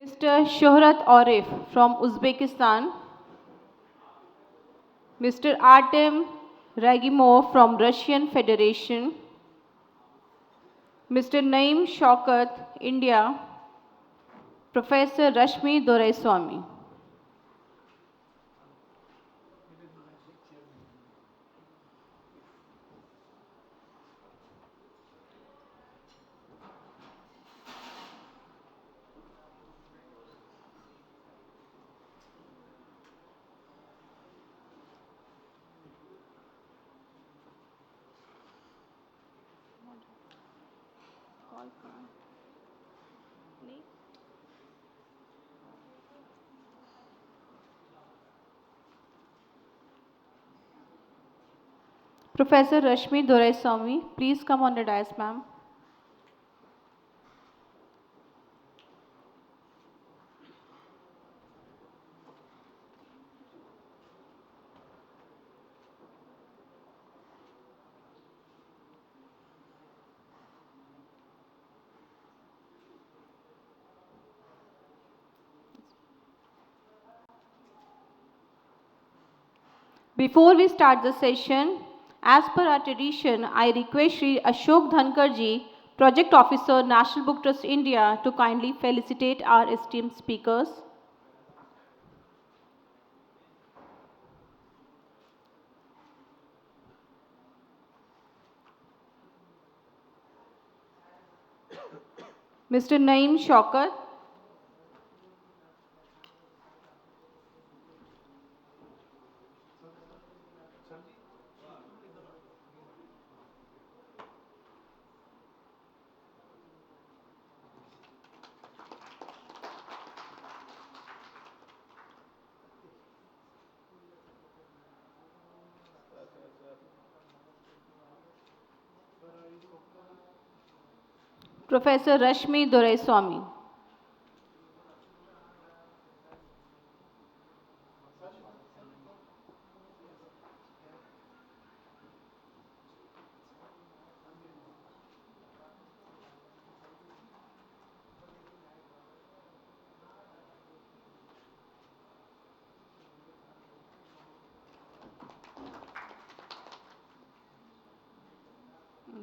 Mr. Shohrat Arif from Uzbekistan, Mr. Artem Ragimov from Russian Federation, Mr. Naeem Shaukat, India, Professor Rashmi Doraiswamy. Professor Rashmi Doraiswamy, please come on the dais, ma'am. Before we start the session, as per our tradition, I request Shri Ashok Dhankarji, Project Officer, National Book Trust India, to kindly felicitate our esteemed speakers. Mr. Naeem Shaukat, Professor Rashmi Doraiswamy.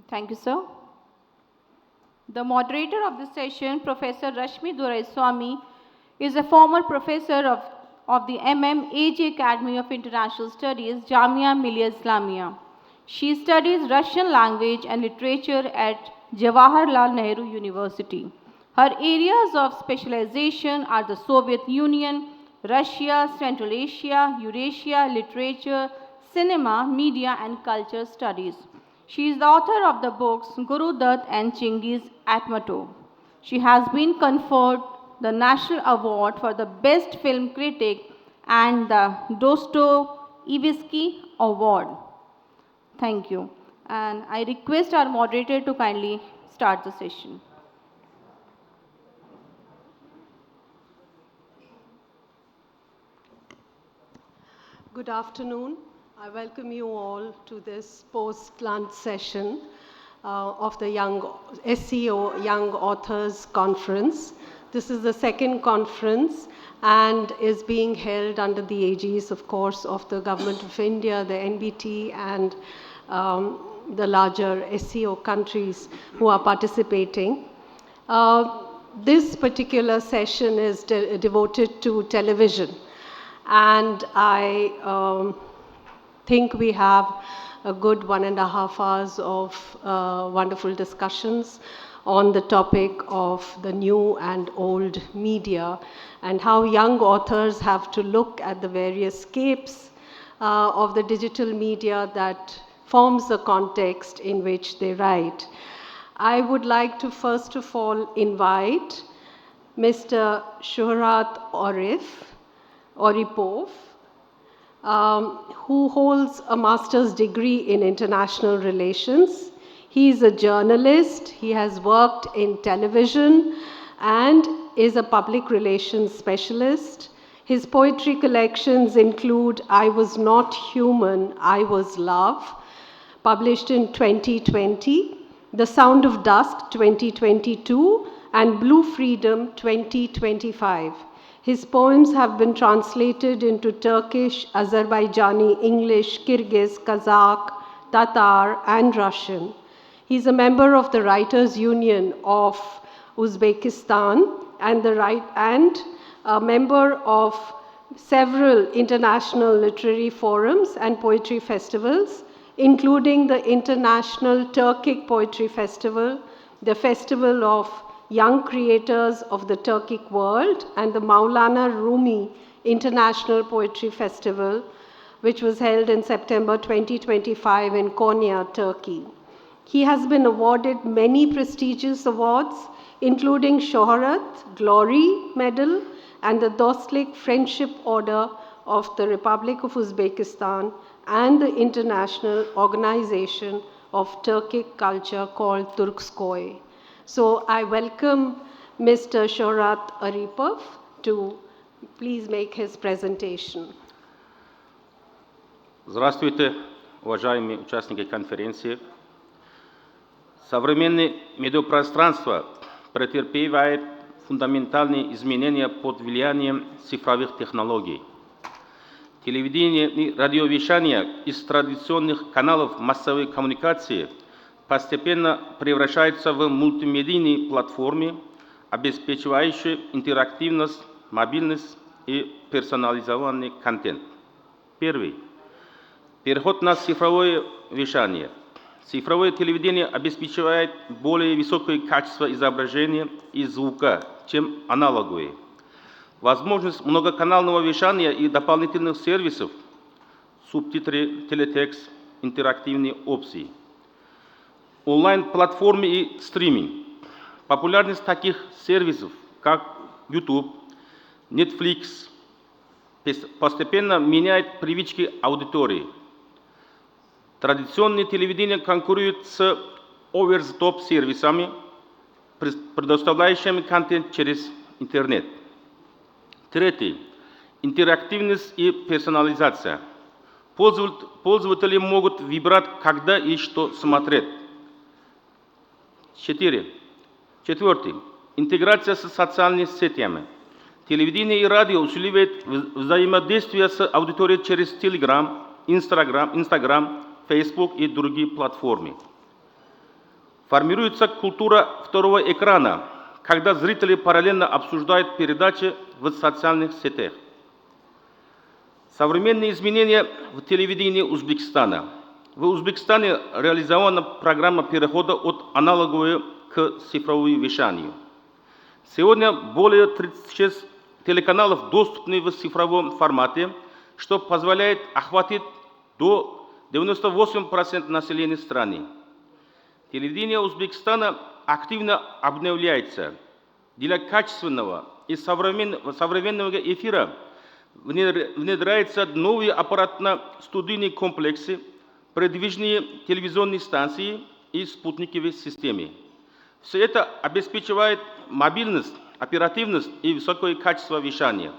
Thank you, sir. The moderator of this session, Professor Rashmi Doraiswamy, is a former professor of the AG Academy of International Studies, Jamia Millia Islamia. She studies Russian language and literature at Jawaharlal Nehru University. Her areas of specialization are the Soviet Union, Russia, Central Asia, Eurasia, literature, cinema, media, and culture studies. She is the author of the books Guru Dutt and Chingiz Atmato. She has been conferred the National Award for the Best Film Critic and the Dostoevsky Award. Thank you. And I request our moderator to kindly start the session. Good afternoon. I welcome you all to this post-lunch session of the SCO Young Authors Conference. This is the second conference and is being held under the aegis, of course, of the Government of India, the NBT, and the larger SCO countries who are participating. This particular session is devoted to television, and I think we have a good 1.5 hours of wonderful discussions on the topic of the new and old media and how young authors have to look at the various scapes of the digital media that forms the context in which they write. I would like to first of all invite Mr. Shohrat Aripov, who holds a master's degree in international relations. He is a journalist, he has worked in television and is a public relations specialist. His poetry collections include I Was Not Human, I Was Love, published in 2020, The Sound of Dusk 2022, and Blue Freedom 2025. His poems have been translated into Turkish, Azerbaijani, English, Kyrgyz, Kazakh, Tatar, and Russian. He's a member of the Writers' Union of Uzbekistan and a member of several international literary forums and poetry festivals, including the International Turkic Poetry Festival, the Festival of Young Creators of the Turkic World, and the Maulana Rumi International Poetry Festival, which was held in September 2025 in Konya, Turkey. He has been awarded many prestigious awards, including Shohrat, Glory Medal, and the Dostlik Friendship Order of the Republic of Uzbekistan and the International Organization of Turkic Culture called Turkskoy. So I welcome Mr. Shohrat Aripov to please make his presentation. Здравствуйте, уважаемые участники конференции. Современное медиапространство претерпевает фундаментальные изменения под влиянием цифровых технологий. Телевидение и радиовещание из традиционных каналов массовой коммуникации постепенно превращаются в мультимедийные платформы, обеспечивающие интерактивность, мобильность и персонализованный контент. Первый. Переход на цифровое вещание. Цифровое телевидение обеспечивает более высокое качество изображения и звука, чем аналоговые. Возможность многоканального вещания и дополнительных сервисов, субтитры, телетекст, интерактивные опции. Онлайн-платформы и стриминг. Популярность таких сервисов, как YouTube, Netflix, постепенно меняет привычки аудитории. Традиционное телевидение конкурирует с over-the-top сервисами, предоставляющими контент через интернет. Третий. Интерактивность и персонализация. Пользователи могут выбрать, когда и что смотреть. Четвертый. Интеграция с социальными сетями. Телевидение и радио усиливают взаимодействие с аудиторией через Telegram, Instagram, Facebook и другие платформы. Формируется культура второго экрана, когда зрители параллельно обсуждают передачи в социальных сетях. Современные изменения в телевидении Узбекистана. В Узбекистане реализована программа перехода от аналогового к цифровому вещанию. Сегодня более 36 телеканалов доступны в цифровом формате, что позволяет охватить до 98% населения страны. Телевидение Узбекистана активно обновляется. Для качественного и современного эфира внедряются новые аппаратно-студийные комплексы, передвижные телевизионные станции и спутниковые системы. Все это обеспечивает мобильность, оперативность и высокое качество вещания.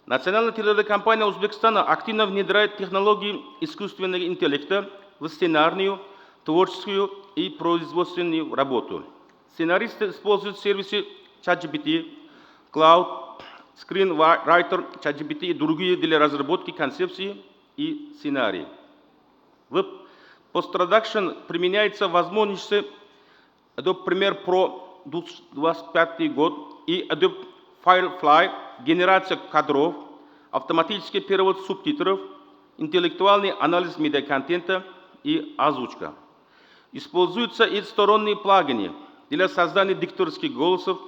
Национальная телекомпания Узбекистана активно внедряет технологии искусственного интеллекта в сценарную, творческую и производственную работу. Сценаристы используют сервисы ChatGPT, Cloud, Screenwriter, ChatGPT и другие для разработки концепций и сценариев. В постпродакшн применяется возможности Adobe Premiere Pro 2025 год и Adobe Firefly, генерация кадров, автоматический перевод субтитров, интеллектуальный анализ медиаконтента и озвучка. Используются и сторонние плагины для создания дикторских голосов,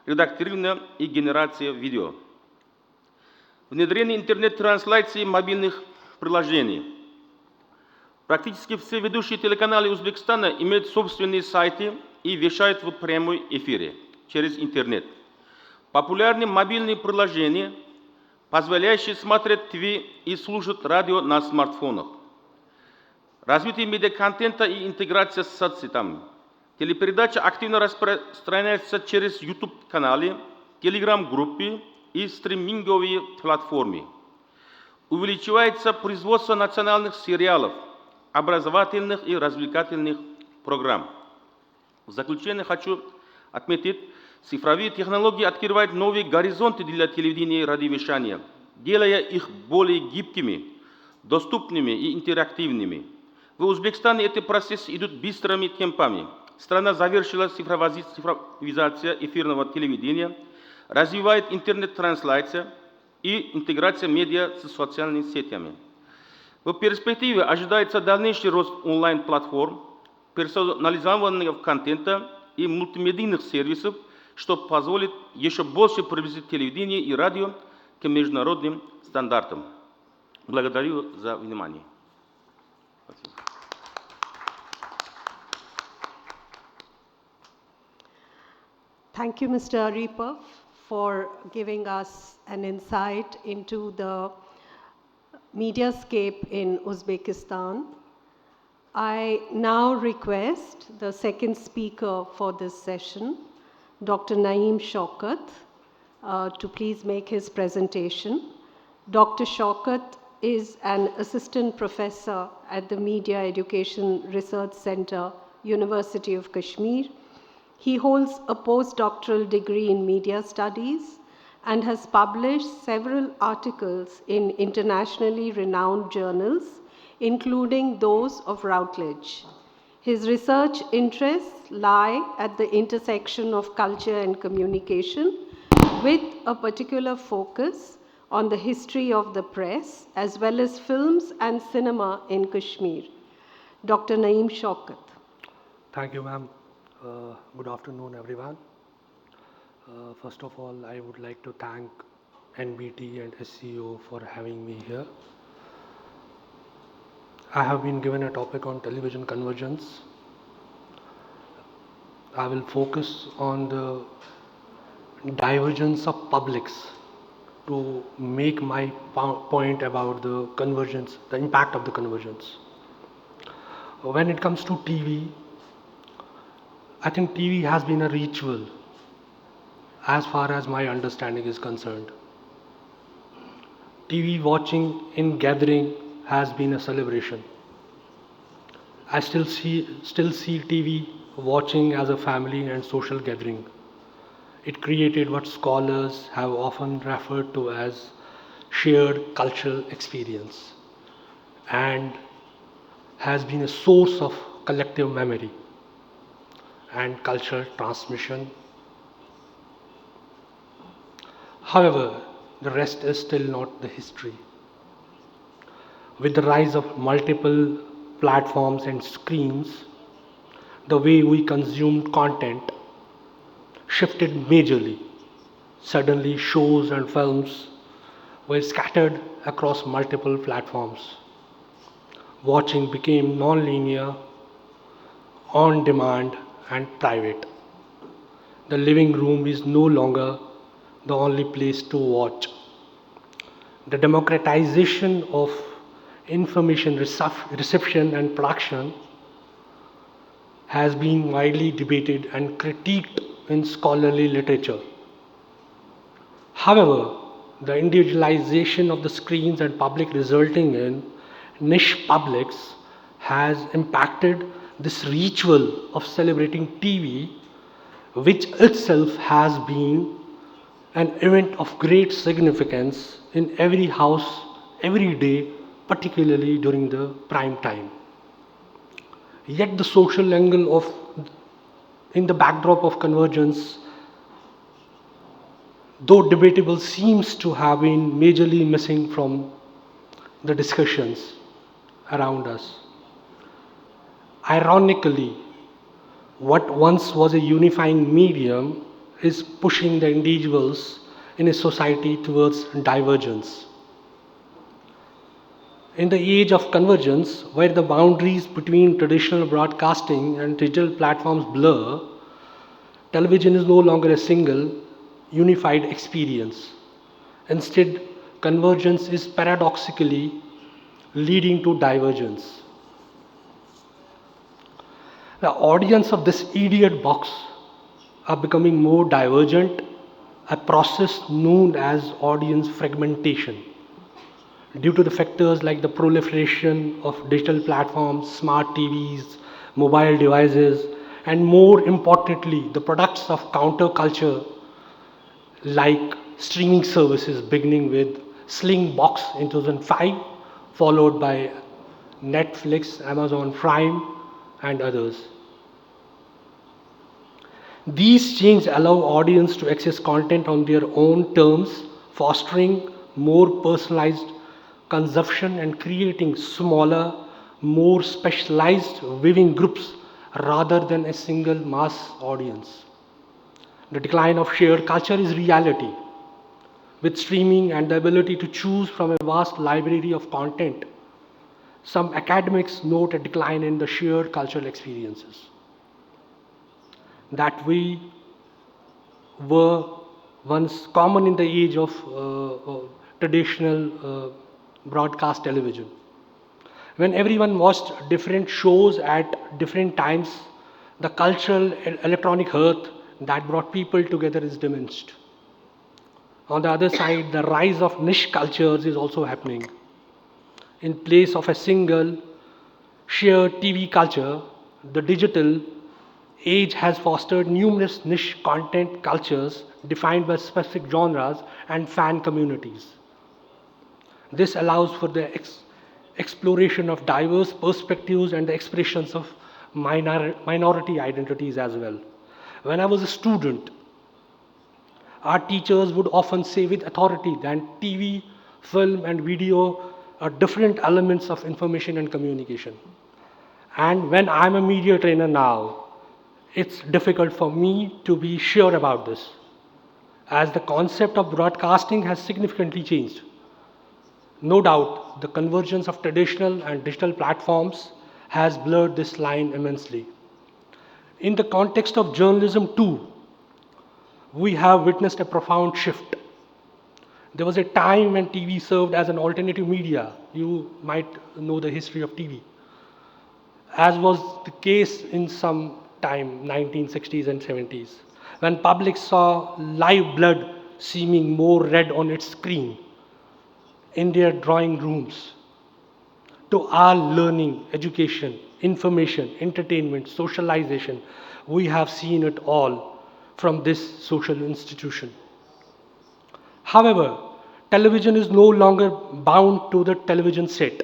редактирования и генерации видео. Внедрение интернет-трансляции мобильных приложений. Практически все ведущие телеканалы Узбекистана имеют собственные сайты и вещают в прямом эфире через интернет. Популярны мобильные приложения, позволяющие смотреть ТВ и слушать радио на смартфонах. Развитие медиаконтента и интеграция с соцсетями. Телепередача активно распространяется через YouTube-каналы, Telegram-группы и стриминговые платформы. Увеличивается производство национальных сериалов, образовательных и развлекательных программ. В заключение хочу отметить, Цифровые технологии открывают новые горизонты для телевидения и радиовещания, делая их более гибкими, доступными и интерактивными. В Узбекистане этот процесс идет быстрыми темпами. Страна завершила цифровизацию эфирного телевидения, развивает интернет-трансляция и интеграция медиа с социальными сетями. В перспективе ожидается дальнейший рост онлайн-платформ, персонализованного контента и мультимедийных сервисов, что позволит еще больше приблизить телевидение и радио к международным стандартам. Благодарю за внимание. Спасибо. Thank you, Mr. Aripov, for giving us an insight into the mediascape in Uzbekistan. I now request the second speaker for this session, Dr. Naeem Shaukat, to please make his presentation. Dr. Shaukat is an assistant professor at the Media Education Research Center, University of Kashmir. He holds a postdoctoral degree in media studies and has published several articles in internationally renowned journals, including those of Routledge. His research interests lie at the intersection of culture and communication, with a particular focus on the history of the press, as well as films and cinema in Kashmir. Dr. Naeem Shaukat. Thank you, ma'am. Good afternoon, everyone. First of all, I would like to thank NBT and SCO for having me here. I have been given a topic on television convergence. I will focus on the divergence of publics to make my point about the convergence, the impact of the convergence. When it comes to TV, I think TV has been a ritual as far as my understanding is concerned. TV watching in gathering has been a celebration. I still see TV watching as a family and social gathering. It created what scholars have often referred to as shared cultural experience and has been a source of collective memory and cultural transmission. However, the rest is still not the history. With the rise of multiple platforms and screens, the way we consumed content shifted majorly. Suddenly, shows and films were scattered across multiple platforms. Watching became non-linear, on demand, and private. The living room is no longer the only place to watch. The democratization of information reception and production has been widely debated and critiqued in scholarly literature. However, the individualization of the screens and public resulting in niche publics has impacted this ritual of celebrating TV, which itself has been an event of great significance in every house, every day, particularly during the prime time. Yet the social angle of, in the backdrop of convergence, though debatable, seems to have been majorly missing from the discussions around us. Ironically, what once was a unifying medium is pushing the individuals in a society towards divergence. In the age of convergence, where the boundaries between traditional broadcasting and digital platforms blur, television is no longer a single, unified experience. Instead, convergence is paradoxically leading to divergence. The audience of this idiot box are becoming more divergent, a process known as audience fragmentation, due to the factors like the proliferation of digital platforms, smart TVs, mobile devices, and more importantly, the products of counterculture like streaming services beginning with Slingbox in 2005, followed by Netflix, Amazon Prime, and others. These changes allow audience to access content on their own terms, fostering more personalized consumption and creating smaller, more specialized viewing groups rather than a single mass audience. The decline of shared culture is reality. With streaming and the ability to choose from a vast library of content, some academics note a decline in the shared cultural experiences that we were once common in the age of traditional broadcast television. When everyone watched different shows at different times, the cultural electronic hearth that brought people together is diminished. On the other side, the rise of niche cultures is also happening. In place of a single shared TV culture, the digital age has fostered numerous niche content cultures defined by specific genres and fan communities. This allows for the exploration of diverse perspectives and the expressions of minority identities as well. When I was a student, our teachers would often say with authority that TV, film, and video are different elements of information and communication. And when I'm a media trainer now, it's difficult for me to be sure about this, as the concept of broadcasting has significantly changed. No doubt, the convergence of traditional and digital platforms has blurred this line immensely. In the context of journalism, too, we have witnessed a profound shift. There was a time when TV served as an alternative media. You might know the history of TV. As was the case in some time, 1960s and 70s, when public saw live blood seeming more red on its screen in their drawing rooms. To our learning, education, information, entertainment, socialization, we have seen it all from this social institution. However, television is no longer bound to the television set.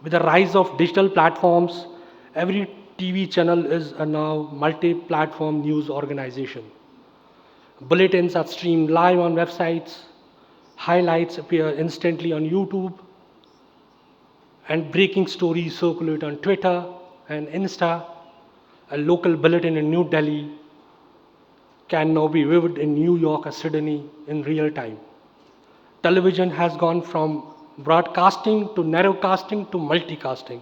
With the rise of digital platforms, every TV channel is a now multi-platform news organization. Bulletins are streamed live on websites, highlights appear instantly on YouTube, and breaking stories circulate on Twitter and Insta. A local bulletin in New Delhi can now be viewed in New York or Sydney in real time. Television has gone from broadcasting to narrowcasting to multicasting.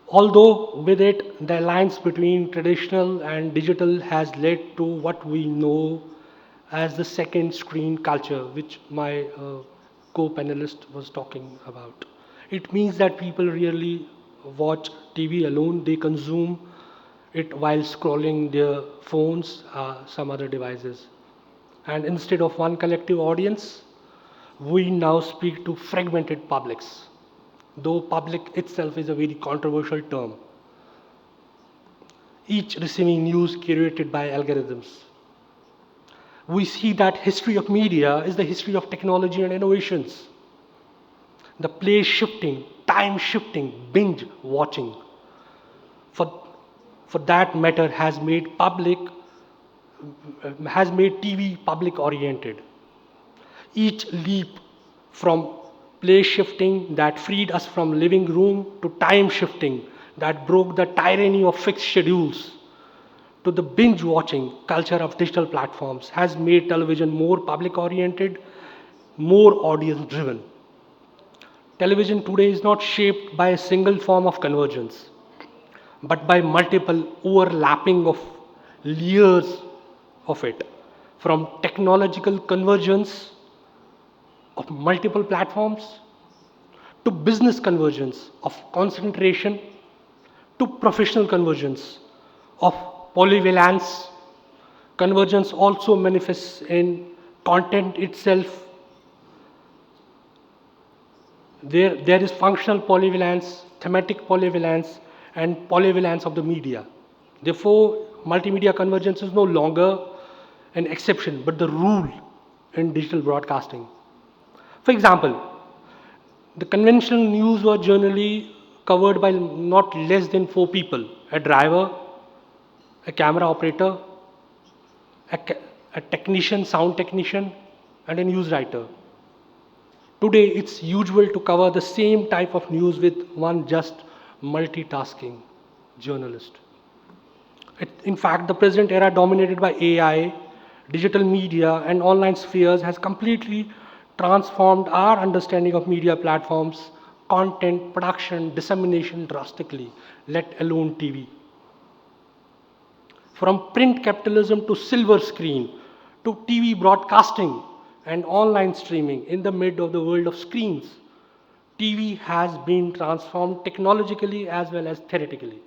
Although with it, the alliance between traditional and digital has led to what we know as the second screen culture, which my co-panelist was talking about. It means that people really watch TV alone, they consume it while scrolling their phones, some other devices. And instead of one collective audience, we now speak to fragmented publics, though public itself is a very controversial term, each receiving news curated by algorithms. We see that history of media is the history of technology and innovations. The place shifting, time shifting, binge watching, for that matter, has made TV public oriented. Each leap from place shifting that freed us from living room to time shifting that broke the tyranny of fixed schedules to the binge watching culture of digital platforms has made television more public oriented, more audience driven. Television today is not shaped by a single form of convergence, but by multiple overlapping of layers of it, from technological convergence of multiple platforms to business convergence of concentration to professional convergence of polyvalence. Convergence also manifests in content itself. There is functional polyvalence, thematic polyvalence, and polyvalence of the media. Therefore, multimedia convergence is no longer an exception, but the rule in digital broadcasting. For example, the conventional news were generally covered by not less than 4 people: a driver, a camera operator, a technician, sound technician, and a news writer. Today, it's usual to cover the same type of news with one just multitasking journalist. In fact, the present era, dominated by AI, digital media, and online spheres, has completely transformed our understanding of media platforms, content, production, dissemination drastically, let alone TV. From print capitalism to silver screen, to TV broadcasting and online streaming in the mid of the world of screens, TV has been transformed technologically as well as theoretically.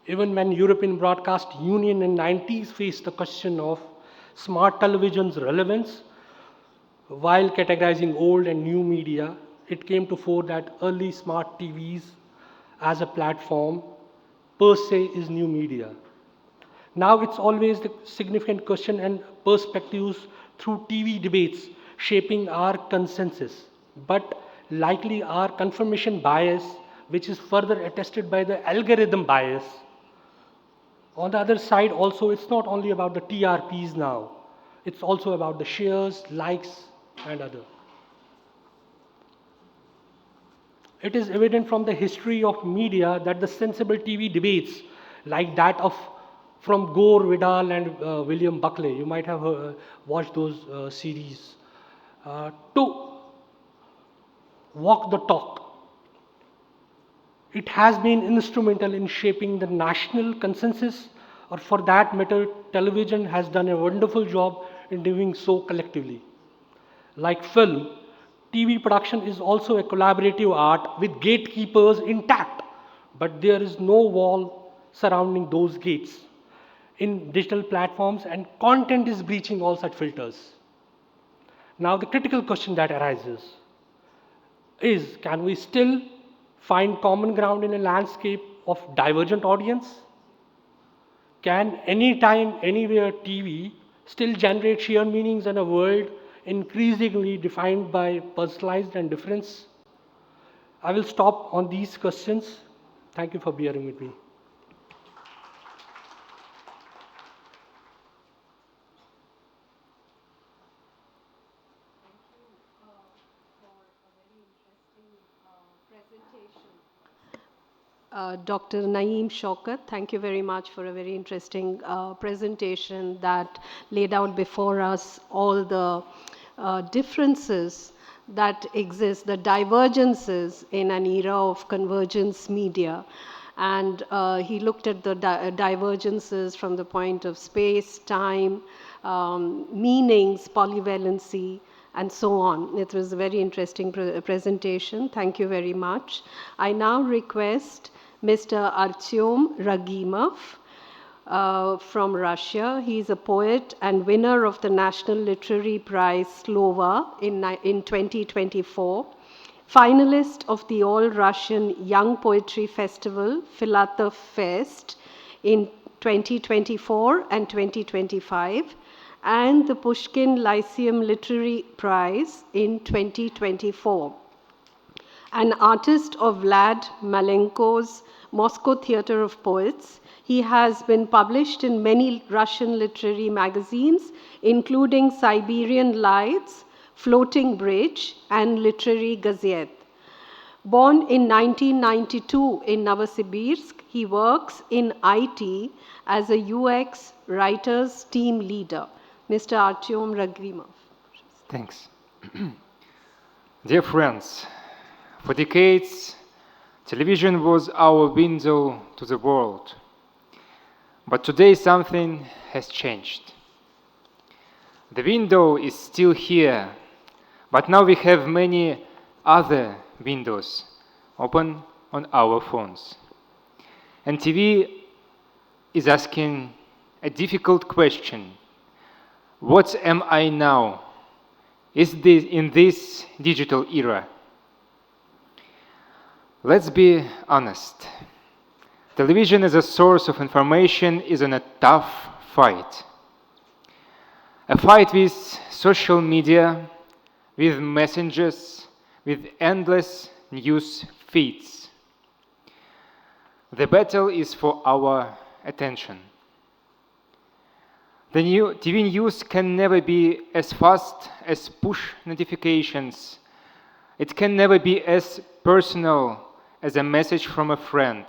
Even when European Broadcast Union in 90s faced the question of smart television's relevance, while categorizing old and new media, it came to fore that early smart TVs as a platform per se is new media. Now it's always the significant question and perspectives through TV debates shaping our consensus, but likely our confirmation bias, which is further attested by the algorithm bias. On the other side, also, it's not only about the TRPs now, it's also about the shares, likes, and other. It is evident from the history of media that the sensible TV debates, like that of from Gore Vidal and William Buckley, you might have watched those series, to walk the talk. It has been instrumental in shaping the national consensus, or for that matter, television has done a wonderful job in doing so collectively. Like film, TV production is also a collaborative art with gatekeepers intact, but there is no wall surrounding those gates in digital platforms, and content is breaching all such filters. Now, the critical question that arises is, can we still find common ground in a landscape of divergent audience? Can anytime, anywhere TV still generate shared meanings in a world increasingly defined by personalized and difference? I will stop on these questions. Thank you for bearing with me. Dr. Naeem Shaukat, thank you very much for a very interesting presentation that laid out before us all the differences that exist, the divergences in an era of convergence media. And he looked at the divergences from the point of space, time, meanings, polyvalency, and so on. It was a very interesting presentation. Thank you very much. I now request Mr. Artyom Ragimov from Russia. He is a poet and winner of the National Literary Prize Slova in 2024, finalist of the All-Russian Young Poetry Festival, Filatov Fest, in 2024 and 2025, and the Pushkin Lyceum Literary Prize in 2024. An artist of Vlad Malenko's Moscow Theatre of Poets, he has been published in many Russian literary magazines, including Siberian Lights, Floating Bridge, and Literary Gazette. Born in 1992 in Novosibirsk, he works in IT as a UX writers team leader. Mr. Artyom Ragimov. Thanks. Dear friends, for decades, television was our window to the world. But today something has changed. The window is still here, but now we have many other windows open on our phones. And TV is asking a difficult question. What am I now? Is this in this digital era? Let's be honest. Television as a source of information is in a tough fight. A fight with social media, with messengers, with endless news feeds. The battle is for our attention. The new TV news can never be as fast as push notifications. It can never be as personal as a message from a friend.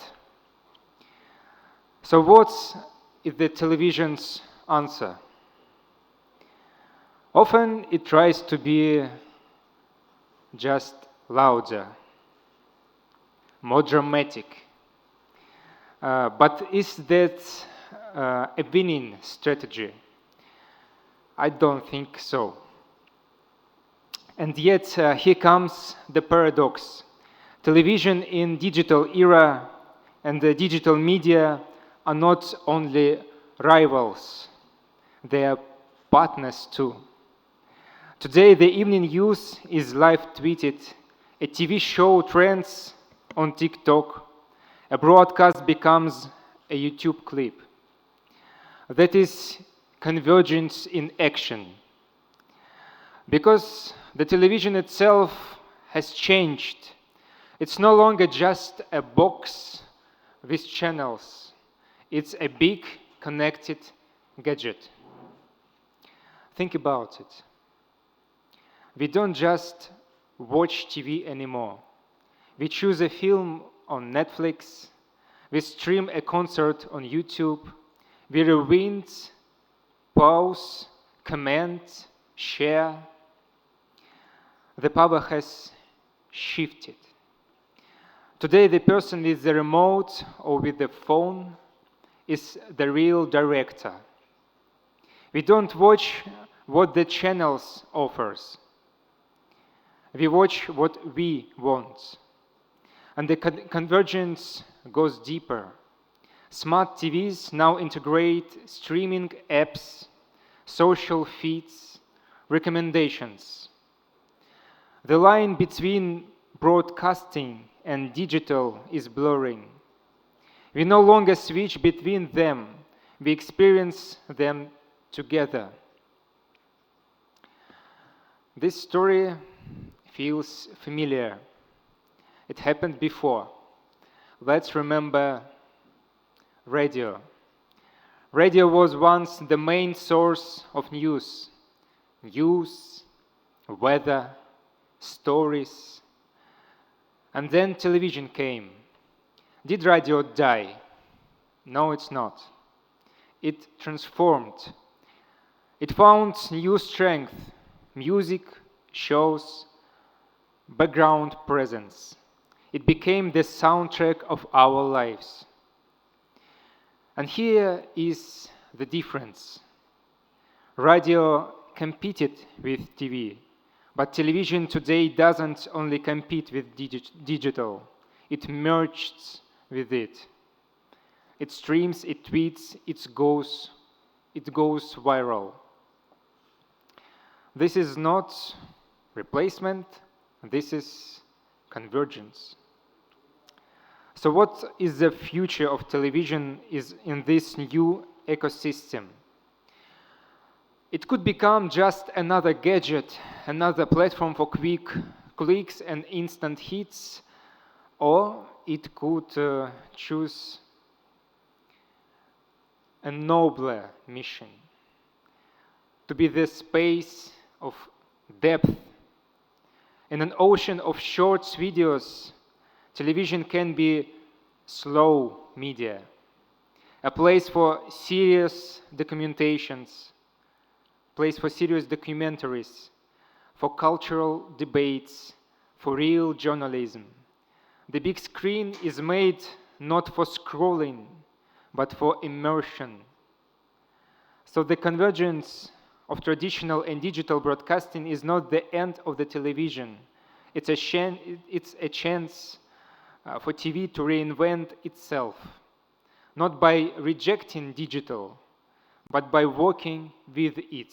So what is the television's answer? Often it tries to be just louder, more dramatic. But is that a winning strategy? I don't think so. And yet, here comes the paradox. Television in digital era and the digital media are not only rivals, they are partners too. Today, the evening news is live tweeted, a TV show trends on TikTok, a broadcast becomes a YouTube clip. That is convergence in action. Because the television itself has changed. It's no longer just a box with channels. It's a big connected gadget. Think about it. We don't just watch TV anymore. We choose a film on Netflix. We stream a concert on YouTube. We rewind, pause, comment, share. The power has shifted. Today, the person with the remote or with the phone is the real director. We don't watch what the channels offers. We watch what we want. And the convergence goes deeper. Smart TVs now integrate streaming apps, social feeds, recommendations. The line between broadcasting and digital is blurring. We no longer switch between them. We experience them together. This story feels familiar. It happened before. Let's remember radio. Radio was once the main source of news. News, weather, stories. And then television came. Did radio die? No, it's not. It transformed. It found new strength, music, shows, background presence. It became the soundtrack of our lives. And here is the difference. Radio competed with TV, but television today doesn't only compete with digital, it merged with it. It streams, it tweets, it goes viral. This is not replacement, this is convergence. So what is the future of television is in this new ecosystem? It could become just another gadget, another platform for quick clicks and instant hits, or it could choose a nobler mission, to be the space of depth. In an ocean of short videos, television can be slow media, a place for serious documentations, place for serious documentaries, for cultural debates, for real journalism. The big screen is made not for scrolling, but for immersion. So the convergence of traditional and digital broadcasting is not the end of the television. It's a chance for TV to reinvent itself, not by rejecting digital, but by working with it,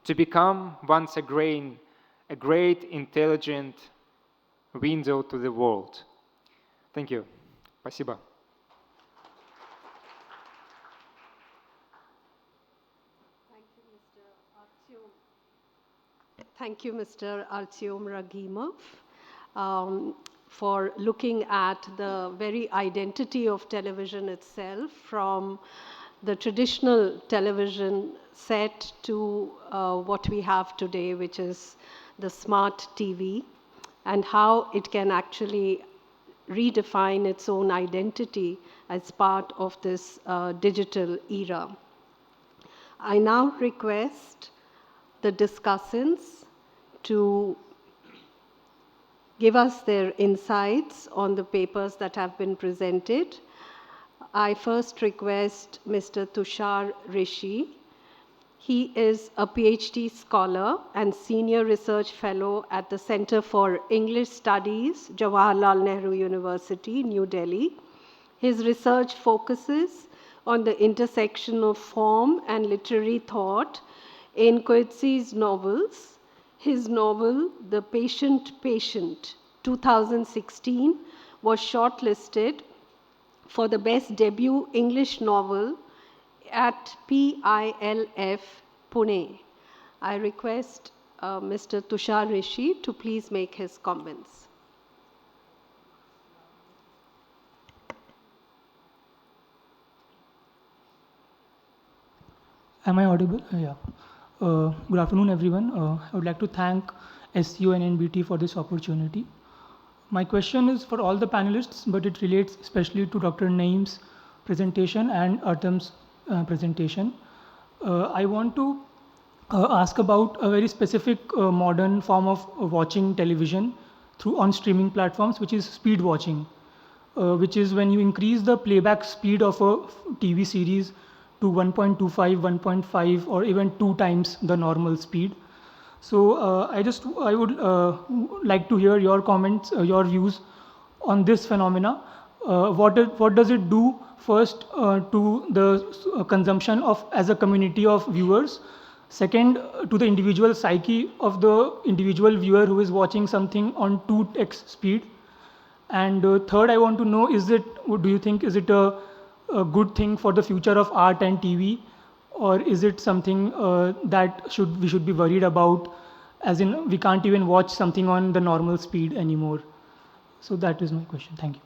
to become once again a great intelligent window to the world. Thank you. Спасибо. Thank you, Mr. Artyom Ragimov, for looking at the very identity of television itself, from the traditional television set to what we have today, which is the smart TV, and how it can actually redefine its own identity as part of this digital era. I now request the discussants to give us their insights on the papers that have been presented. I first request Mr. Tushar Rishi. He is a PhD scholar and senior research fellow at the Center for English Studies, Jawaharlal Nehru University, New Delhi. His research focuses on the intersection of form and literary thought in Coetzee's novels. His novel, The Patient Patient, 2016, was shortlisted for the Best Debut English Novel at PILF, Pune. I request Mr. Tushar Rishi to please make his comments. Am I audible? Yeah. Good afternoon, everyone. I would like to thank SCO and NBT for this opportunity. My question is for all the panelists, but it relates especially to Dr. Naeem's presentation and Artem's presentation. I want to ask about a very specific modern form of watching television through on streaming platforms, which is speed watching, which is when you increase the playback speed of a TV series to 1.25, 1.5, or even 2 times the normal speed. So I would like to hear your comments, your views on this phenomena. What does it do first to the consumption of as a community of viewers? Second, to the individual psyche of the individual viewer who is watching something on 2x speed. And third, I want to know, do you think, is it a good thing for the future of art and TV? Or is it something that we should be worried about, as in we can't even watch something on the normal speed anymore? So that is my question. Thank you.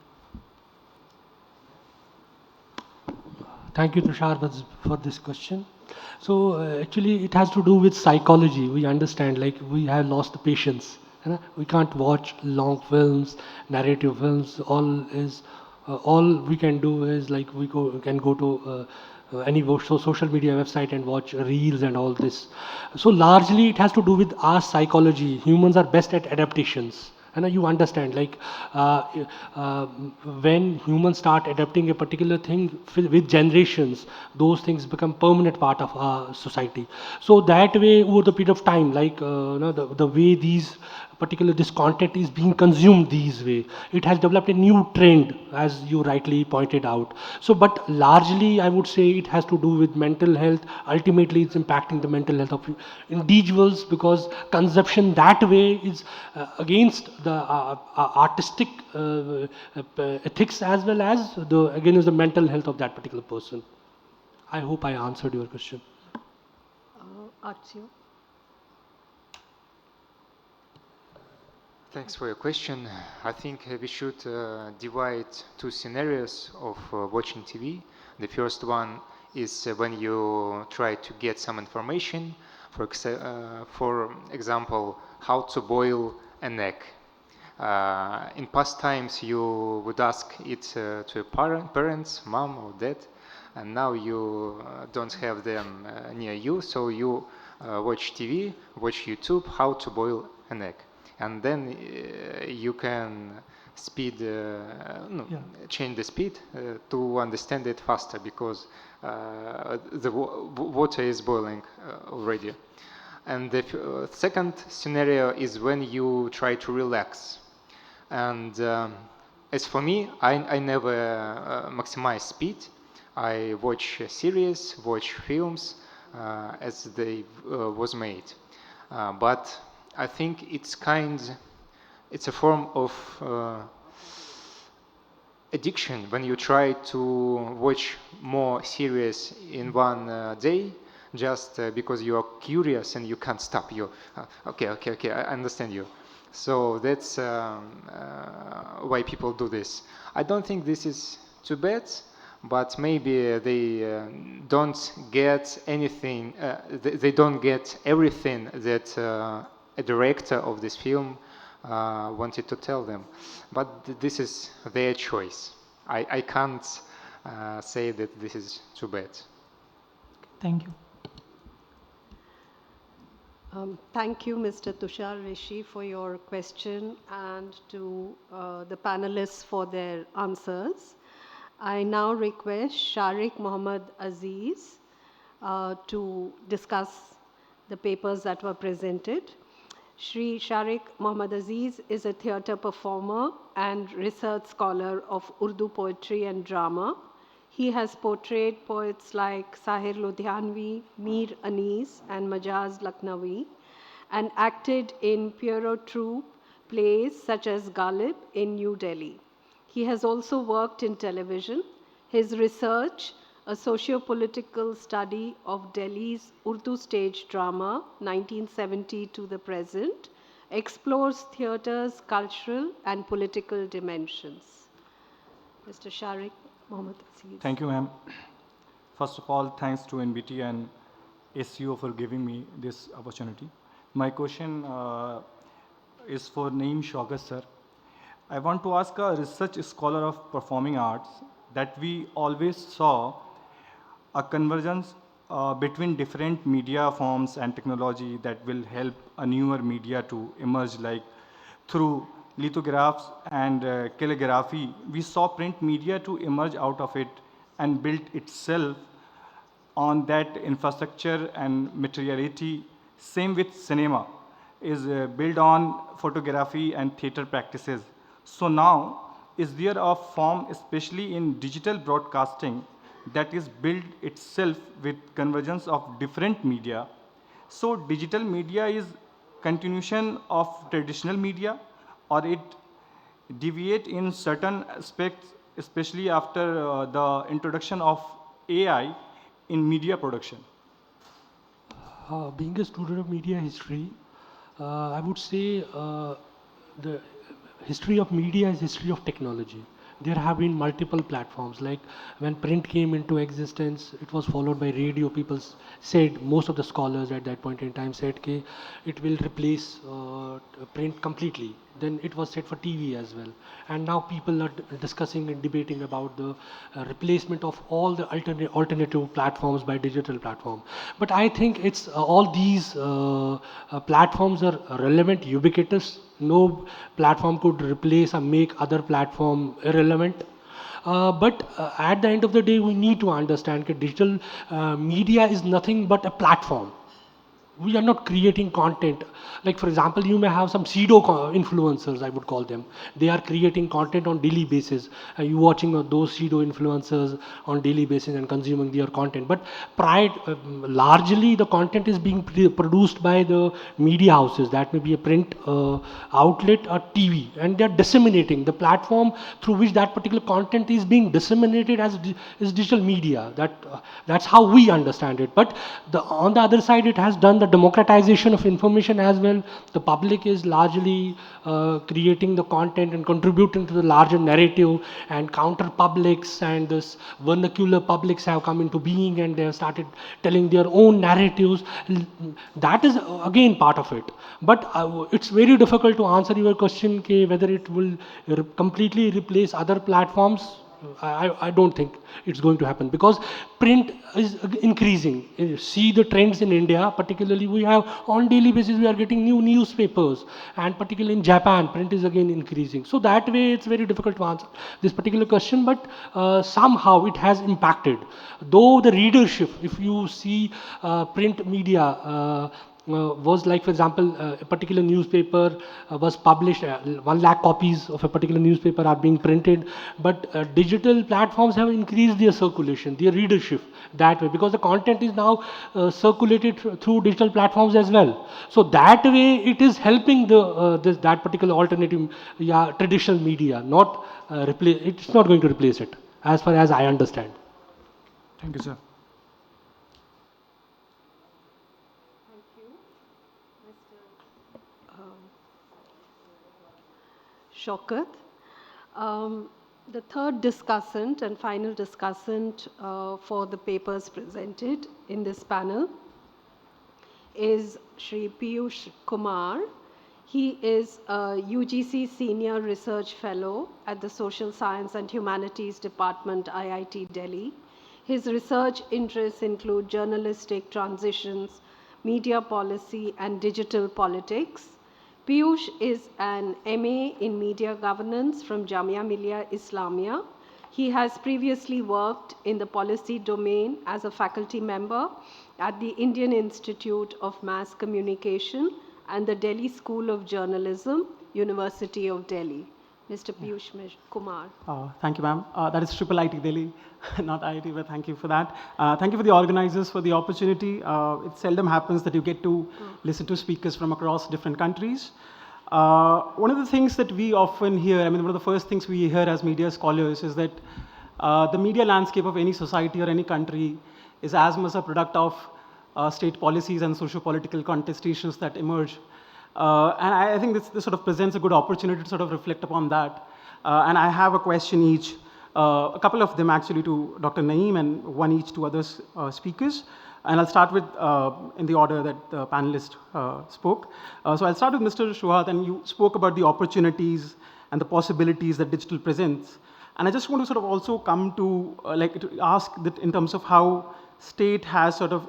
Thank you, Tushar, for this question. So actually, it has to do with psychology. We understand, like we have lost the patience. You know? We can't watch long films, narrative films. All we can do is like we can go to any social media website and watch reels and all this. So largely, it has to do with our psychology. Humans are best at adaptations. And you understand, like when humans start adapting a particular thing with generations, those things become permanent part of our society. So that way, over the period of time, like the way this content is being consumed these way, it has developed a new trend, as you rightly pointed out. So, but largely, I would say it has to do with mental health. Ultimately, it's impacting the mental health of individuals, because consumption that way is against the artistic ethics, as well as against the mental health of that particular person. I hope I answered your question. Artyom. Thanks for your question. I think we should divide two scenarios of watching TV. The first one is when you try to get some information, for example, how to boil an egg. In past times, you would ask it to your parents, mom or dad, and now you don't have them near you, so you watch TV, watch YouTube, how to boil an egg. And then you can change the speed to understand it faster, because the water is boiling already. And the second scenario is when you try to relax. And as for me, I never maximize speed. I watch series, watch films as they was made. But I think it's a form of addiction when you try to watch more series in one day just because you are curious and you can't stop. Okay, I understand you. So that's why people do this. I don't think this is too bad, but maybe they don't get anything, they don't get everything that a director of this film wanted to tell them. But this is their choice. I can't say that this is too bad. Thank you. Thank you, Mr. Tushar Rishi, for your question and to the panelists for their answers. I now request Sharik Mohammed Aziz to discuss the papers that were presented. Shri Sharik Mohammed Aziz is a theatre performer and research scholar of Urdu poetry and drama. He has portrayed poets like Sahir Ludhianvi, Mir Anis, and Majaz Lucknowi, and acted in Pierrot troupe plays such as Ghalib in New Delhi. He has also worked in television. His research, a socio-political study of Delhi's Urdu stage drama, 1970 to the present, explores theatre's cultural and political dimensions. Mr. Sharik Mohammed Aziz. Thank you, ma'am. First of all, thanks to NBT and SCO for giving me this opportunity. My question is for Naeem Shaukat, sir. I want to ask a research scholar of performing arts that we always saw a convergence between different media forms and technology that will help a newer media to emerge, like through lithographs and calligraphy. We saw print media to emerge out of it and build itself on that infrastructure and materiality. Same with cinema is built on photography and theater practices. So now, is there a form, especially in digital broadcasting, that is built itself with convergence of different media? So digital media is continuation of traditional media, or it deviate in certain aspects, especially after the introduction of AI in media production? Being a student of media history, I would say the history of media is history of technology. There have been multiple platforms. Like when print came into existence, it was followed by radio. People said, most of the scholars at that point in time said, "Okay, it will replace print completely." Then it was said for TV as well. And now people are discussing and debating about the replacement of all the alternative platforms by digital platform. But I think it's all these platforms are relevant, ubiquitous. No platform could replace or make other platform irrelevant. But at the end of the day, we need to understand that digital media is nothing but a platform. We are not creating content. Like for example, you may have some pseudo influencers, I would call them. They are creating content on daily basis. You watching those pseudo influencers on daily basis and consuming their content. But largely the content is being produced by the media houses. That may be a print outlet or TV, and they are disseminating the platform through which that particular content is being disseminated as is digital media. That's how we understand it. But on the other side, it has done the democratization of information as well. The public is largely creating the content and contributing to the larger narrative, and counter publics and this vernacular publics have come into being, and they have started telling their own narratives. That is again part of it. But it's very difficult to answer your question, whether it will completely replace other platforms. I don't think it's going to happen, because print is increasing. See the trends in India, particularly we have on daily basis we are getting new newspapers, and particularly in Japan, print is again increasing. So that way it's very difficult to answer this particular question, but somehow it has impacted. Though the readership, if you see print media, was like, for example, a particular newspaper was published, 1 lakh copies of a particular newspaper are being printed, but digital platforms have increased their circulation, their readership that way, because the content is now circulated through digital platforms as well. So that way it is helping that particular alternative, yeah, traditional media, not replace, it's not going to replace it, as far as I understand. Thank you, sir. Shaukat. The third discussant and final discussant for the papers presented in this panel is Shri Piyush Kumar. He is a UGC Senior Research Fellow at the Social Science and Humanities Department, IIT Delhi. His research interests include journalistic transitions, media policy, and digital politics. Piyush is an MA in Media Governance from Jamia Millia Islamia. He has previously worked in the policy domain as a faculty member at the Indian Institute of Mass Communication and the Delhi School of Journalism, University of Delhi. Mr. Piyush Kumar. Thank you, ma'am. That is Triple IT Delhi, not IIT, but thank you for that. Thank you for the organizers for the opportunity. It seldom happens that you get to listen to speakers from across different countries. One of the things that we often hear, I mean, one of the first things we hear as media scholars is that the media landscape of any society or any country is as much a product of state policies and socio-political contestations that emerge. And I think this sort of presents a good opportunity to sort of reflect upon that. And I have a question each, a couple of them actually to Dr. Naeem and one each to other speakers. And I'll start with, in the order that the panelist spoke. So I'll start with Mr. Shuhat, and you spoke about the opportunities and the possibilities that digital presents. And I just want to sort of also come to, to ask that in terms of how state has sort of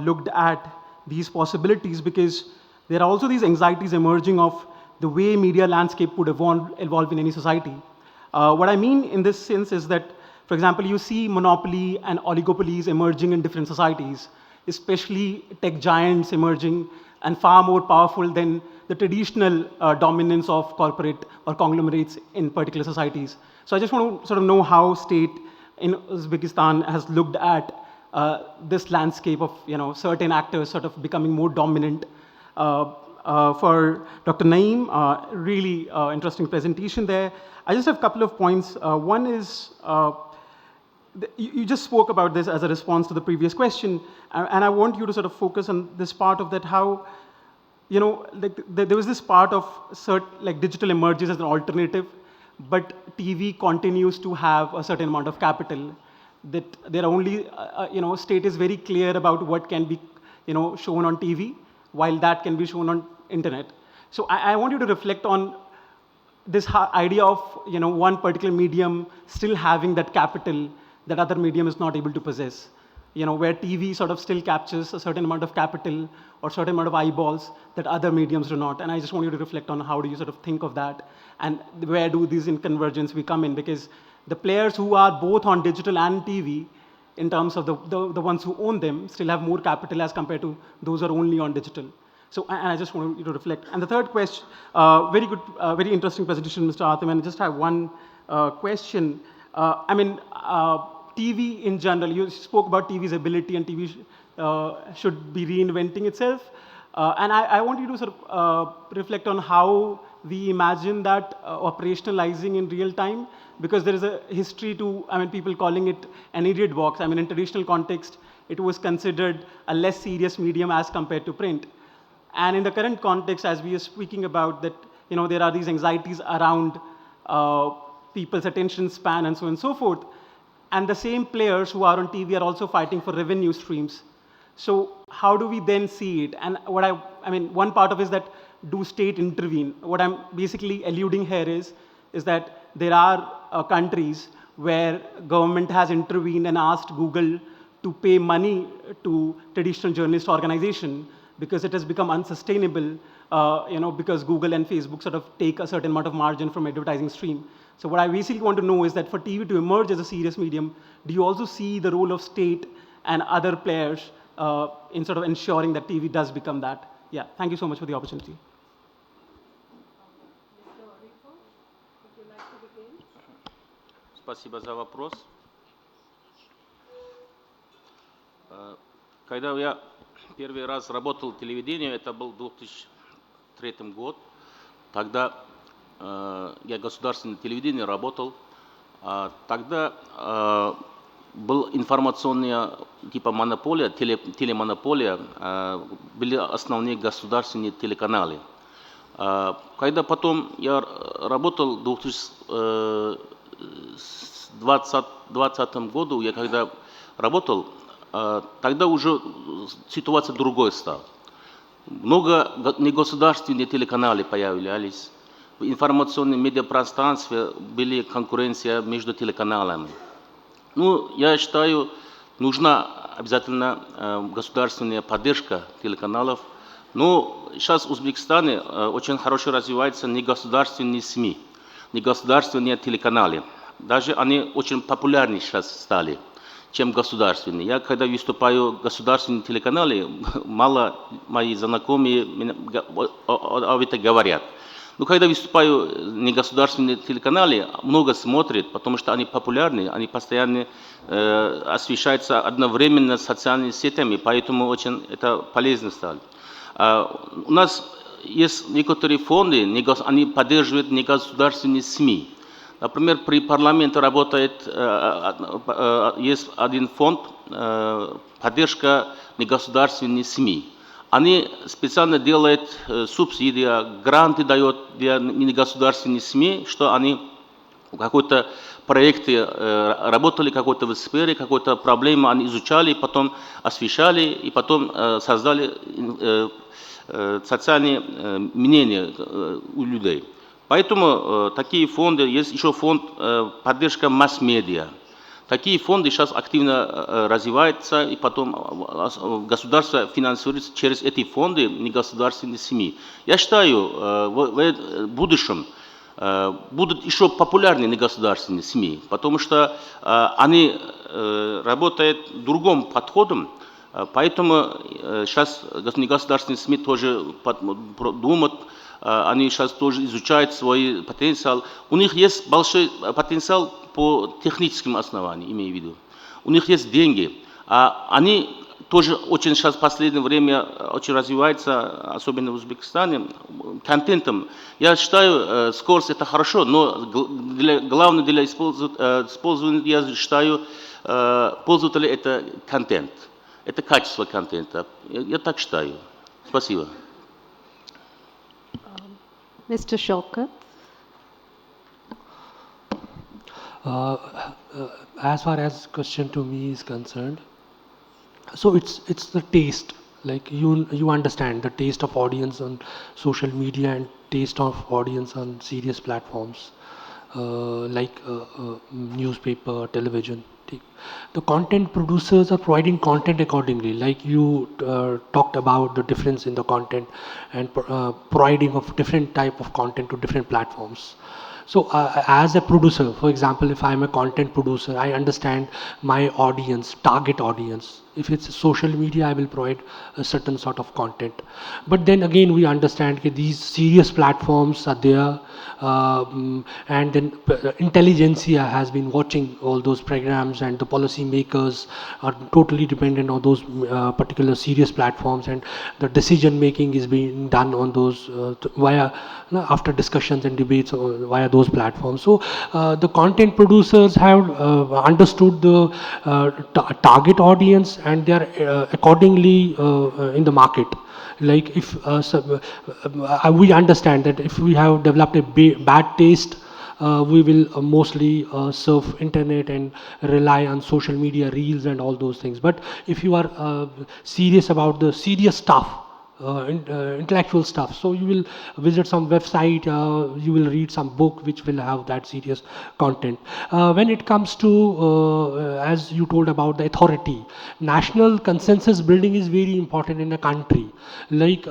looked at these possibilities, because there are also these anxieties emerging of the way media landscape would evolve in any society. What I mean in this sense is that, for example, you see monopoly and oligopolies emerging in different societies, especially tech giants emerging and far more powerful than the traditional dominance of corporate or conglomerates in particular societies. So I just want to sort of know how state in Uzbekistan has looked at this landscape of certain actors sort of becoming more dominant. For Dr. Naeem, really interesting presentation there. I just have a couple of points. One is, you just spoke about this as a response to the previous question, and I want you to sort of focus on this part of that, how, there was this part of digital emerges as an alternative, but TV continues to have a certain amount of capital, that there are only, state is very clear about what can be, shown on TV, while that can be shown on internet. So I want you to reflect on this idea of one particular medium still having that capital that other medium is not able to possess. Where TV sort of still captures a certain amount of capital or certain amount of eyeballs that other mediums do not. And I just want you to reflect on how do you sort of think of that, and where do these in convergence we come in, because the players who are both on digital and TV, in terms of the ones who own them, still have more capital as compared to those who are only on digital. So, and I just want you to reflect. And the third question, very good, very interesting presentation, Mr. Atim, and I just have one question. TV in general, you spoke about TV's ability and TV should be reinventing itself. And I want you to sort of reflect on how we imagine that operationalizing in real time, because there is a history to, people calling it an idiot box. In traditional context, it was considered a less serious medium as compared to print. And in the current context, as we are speaking about that, there are these anxieties around people's attention span and so on and so forth. And the same players who are on TV are also fighting for revenue streams. So how do we then see it? And what one part of it is that, do state intervene? What I'm basically alluding here is that there are countries where government has intervened and asked Google to pay money to traditional journalist organization because it has become unsustainable, because Google and Facebook sort of take a certain amount of margin from advertising stream. So what I basically want to know is that for TV to emerge as a serious medium, do you also see the role of state and other players in sort of ensuring that TV does become that? Yeah, thank you so much for the opportunity. Спасибо за вопрос. Когда я первый раз работал в телевидении, это был 2003 год, тогда я в государственном телевидении работал, тогда был информационная типа монополия, телемонополия, были основные государственные телеканалы. Когда потом я работал в 2020 году, я когда работал, тогда уже ситуация другой стала. Много негосударственных телеканалов появлялись. В информационном медиапространстве были конкуренция между телеканалами. Ну, я считаю, нужна обязательно государственная поддержка телеканалов. Но сейчас в Узбекистане очень хорошо развиваются негосударственные СМИ, негосударственные телеканалы. Даже они очень популярны сейчас стали, чем государственные. Я когда выступаю в государственные телеканалы, мало мои знакомые об этом говорят. Но когда выступаю в негосударственные телеканалы, много смотрят, потому что они популярны, они постоянно освещаются одновременно социальными сетями, поэтому очень это полезно стало. У нас есть некоторые фонды, они поддерживают негосударственные СМИ. Например, при парламенте работает, есть один фонд поддержка негосударственных СМИ. Они специально делают субсидии, гранты дают для негосударственных СМИ, что они в какой-то проекте работали, какой-то в сфере, какой-то проблему они изучали, потом освещали и потом создали социальные мнения у людей. Поэтому такие фонды, есть еще фонд поддержка масс-медиа. Такие фонды сейчас активно развиваются, и потом государство финансируется через эти фонды негосударственные СМИ. Я считаю, в будущем будут еще популярны негосударственные СМИ, потому что они работают другим подходом, поэтому сейчас негосударственные СМИ тоже думают, они сейчас тоже изучают свой потенциал. У них есть большой потенциал по техническим основаниям, имею в виду. У них есть деньги. Они тоже очень сейчас в последнее время очень развиваются, особенно в Узбекистане, контентом. Я считаю, скорость это хорошо, но главное для использования, я считаю, пользователя это контент. Это качество контента. Я так считаю. Спасибо. Mr. Shaukat. As far as question to me is concerned, so it's the taste. Like you understand the taste of audience on social media and taste of audience on serious platforms, newspaper, television. The content producers are providing content accordingly. Like you talked about the difference in the content and providing of different type of content to different platforms. So as a producer, for example, if I'm a content producer, I understand my audience, target audience. If it's social media, I will provide a certain sort of content. But then again, we understand that these serious platforms are there, and then intelligentsia has been watching all those programs, and the policy makers are totally dependent on those particular serious platforms, and the decision making is being done on those via after discussions and debates via those platforms. So the content producers have understood the target audience, and they are accordingly in the market. Like if we understand that if we have developed a bad taste, we will mostly surf internet and rely on social media reels and all those things. But if you are serious about the serious stuff, intellectual stuff, so you will visit some website, you will read some book which will have that serious content. When it comes to as you told about the authority, national consensus building is very important in a country. Like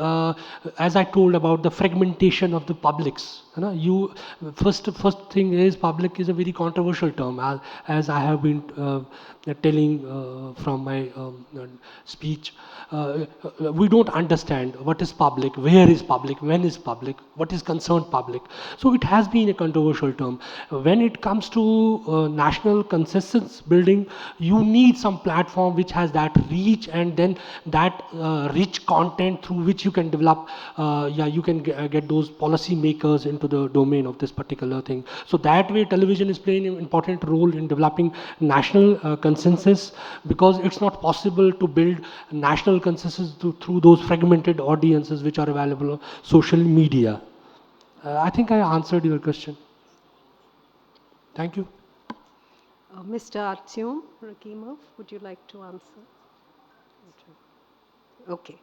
as I told about the fragmentation of the publics, You know, first thing is public is a very controversial term, as I have been telling from my speech. We don't understand what is public, where is public, when is public, what is concerned public. So it has been a controversial term. When it comes to national consensus building, you need some platform which has that reach, and then that rich content through which you can develop, yeah, you can get those policy makers into the domain of this particular thing. So that way television is playing an important role in developing national consensus, because it's not possible to build national consensus through those fragmented audiences which are available on social media. I think I answered your question. Thank you. Mr. Artyom Rakimov, would you like to answer? Okay.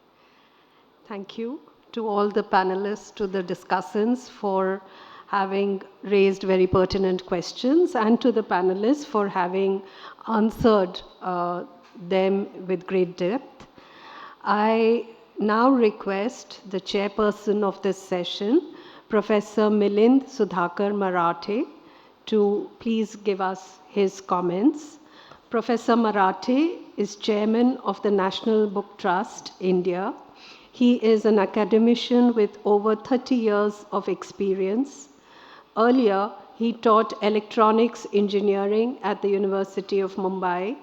Thank you to all the panelists, to the discussants for having raised very pertinent questions, and to the panelists for having answered them with great depth. I now request the chairperson of this session, Professor Milind Sudhakar Marathe, to please give us his comments. Professor Marathe is chairman of the National Book Trust, India. He is an academician with over 30 years of experience. Earlier, he taught electronics engineering at the University of Mumbai.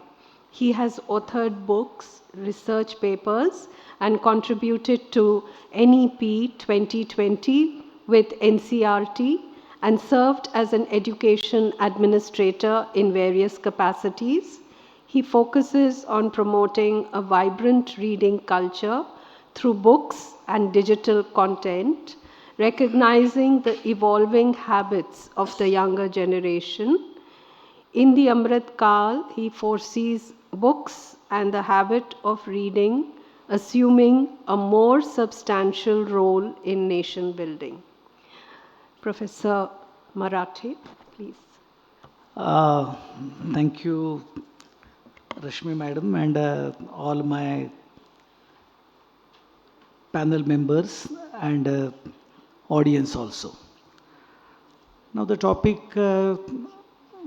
He has authored books, research papers, and contributed to NEP 2020 with NCRT, and served as an education administrator in various capacities. He focuses on promoting a vibrant reading culture through books and digital content, recognizing the evolving habits of the younger generation. In the Amrit Kal, he foresees books and the habit of reading assuming a more substantial role in nation building. Professor Marathe, please. Thank you, Rashmi Madam, and all my panel members and audience also. Now the topic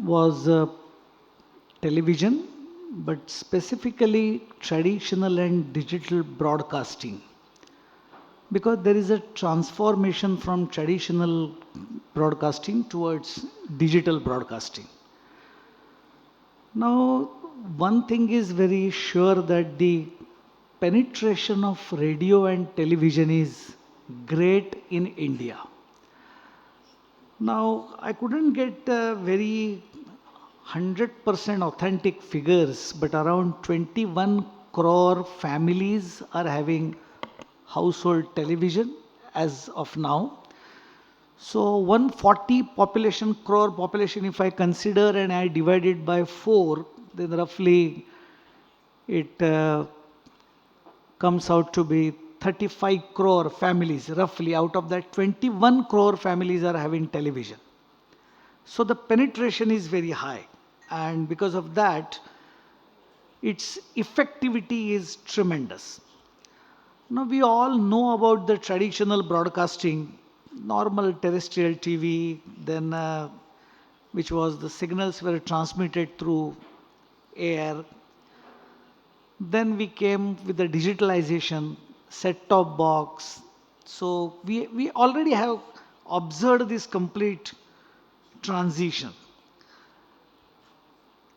was television, but specifically traditional and digital broadcasting, because there is a transformation from traditional broadcasting towards digital broadcasting. Now, one thing is very sure, that the penetration of radio and television is great in India. Now, I couldn't get very 100% authentic figures, but around 21 crore families are having household television as of now. So 140 crore population, if I consider and I divide it by 4, then roughly it comes out to be 35 crore families. Roughly out of that, 21 crore families are having television. So the penetration is very high, and because of that, its effectivity is tremendous. Now we all know about the traditional broadcasting, normal terrestrial TV, then which was the signals were transmitted through air. Then we came with the digitalization, set-top box. So we already have observed this complete transition.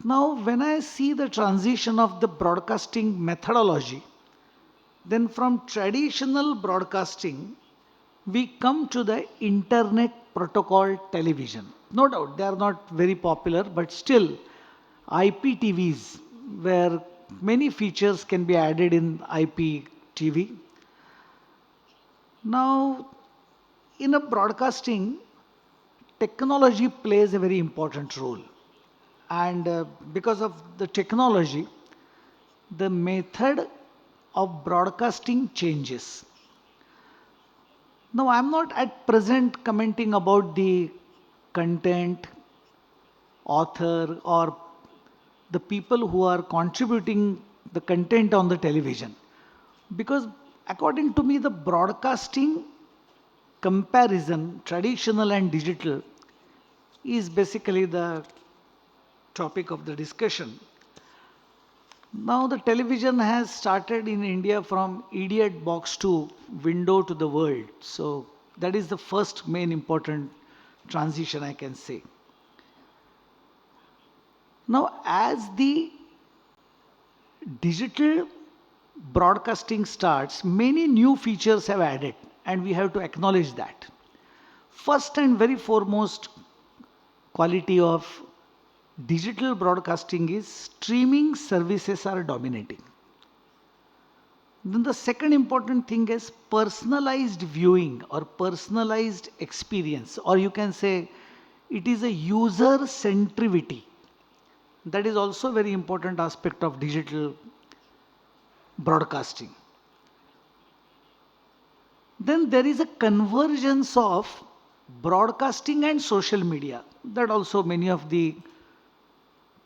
Now when I see the transition of the broadcasting methodology, then from traditional broadcasting, we come to the internet protocol television. No doubt they are not very popular, but still IPTVs, where many features can be added in IPTV. Now, in a broadcasting, technology plays a very important role. And because of the technology, the method of broadcasting changes. Now, I'm not at present commenting about the content, author, or the people who are contributing the content on the television. Because according to me, the broadcasting comparison, traditional and digital, is basically the topic of the discussion. Now the television has started in India from idiot box to window to the world. So that is the first main important transition I can say. Now as the digital broadcasting starts, many new features have added and we have to acknowledge that. First and very foremost quality of digital broadcasting is streaming services are dominating. Then the second important thing is personalized viewing or personalized experience, or you can say it is a user centrivity. That is also a very important aspect of digital broadcasting. Then there is a convergence of broadcasting and social media. That also many of the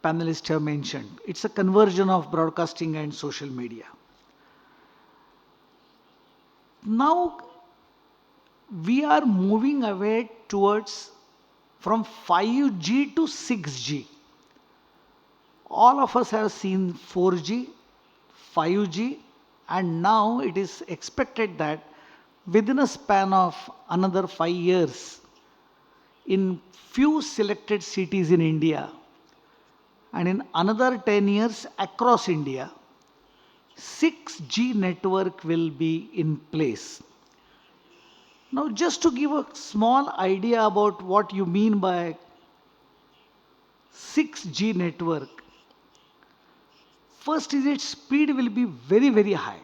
panelists have mentioned. It's a conversion of broadcasting and social media. Now we are moving away towards from 5G to 6G. All of us have seen 4G, 5G, and now it is expected that within a span of another 5 years, in few selected cities in India, and in another 10 years across India, 6G network will be in place. Now just to give a small idea about what you mean by 6G network, first is its speed will be very, very high.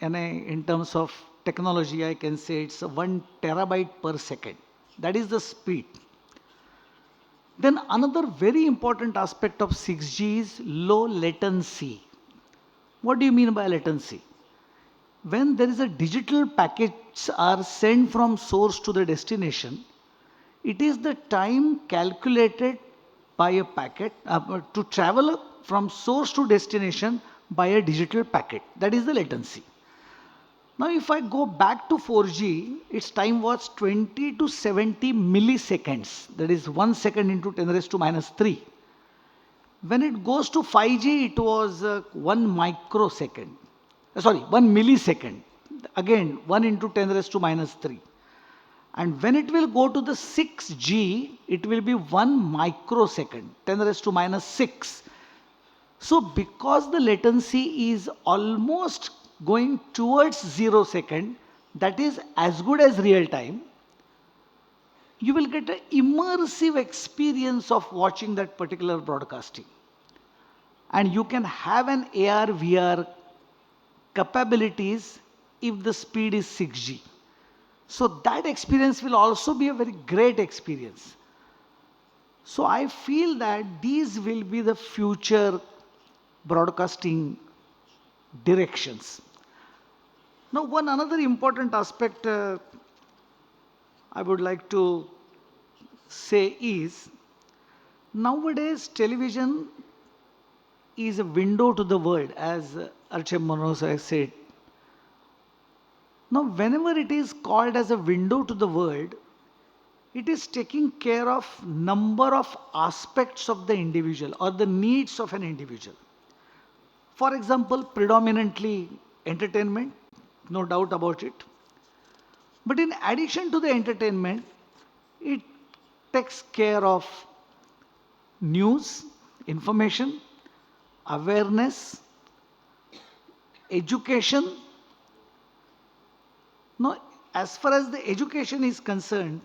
And in terms of technology, I can say it's 1 terabyte per second. That is the speed. Then another very important aspect of 6G is low latency. What do you mean by latency? When there is a digital packets are sent from source to the destination, it is the time calculated by a packet to travel from source to destination by a digital packet. That is the latency. Now if I go back to 4G, its time was 20 to 70 milliseconds. That is 1 second into 10 raised to minus 3. When it goes to 5G, it was 1 microsecond. 1 millisecond. Again, 1 into 10 raised to minus 3. And when it will go to the 6G, it will be 1 microsecond, 10 raised to minus 6. So because the latency is almost going towards 0 second, that is as good as real time, you will get an immersive experience of watching that particular broadcasting. And you can have an AR, VR capabilities if the speed is 6G. So that experience will also be a very great experience. So I feel that these will be the future broadcasting directions. Now one another important aspect I would like to say is, nowadays television is a window to the world, as Archem Manoj has said. Now whenever it is called as a window to the world, it is taking care of number of aspects of the individual or the needs of an individual. For example, predominantly entertainment, no doubt about it. But in addition to the entertainment, it takes care of news, information, awareness, education. Now, as far as the education is concerned,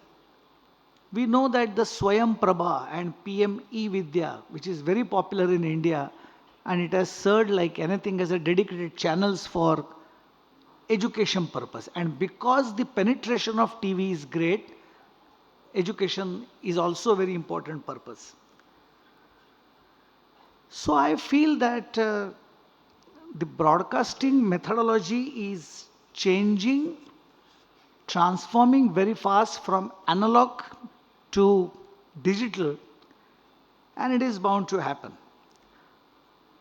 we know that the Swayam Prabha and PM E-Vidya, which is very popular in India, and it has served like anything as a dedicated channels for education purpose. And because the penetration of TV is great, education is also a very important purpose. So I feel that the broadcasting methodology is changing, transforming very fast from analog to digital, and it is bound to happen.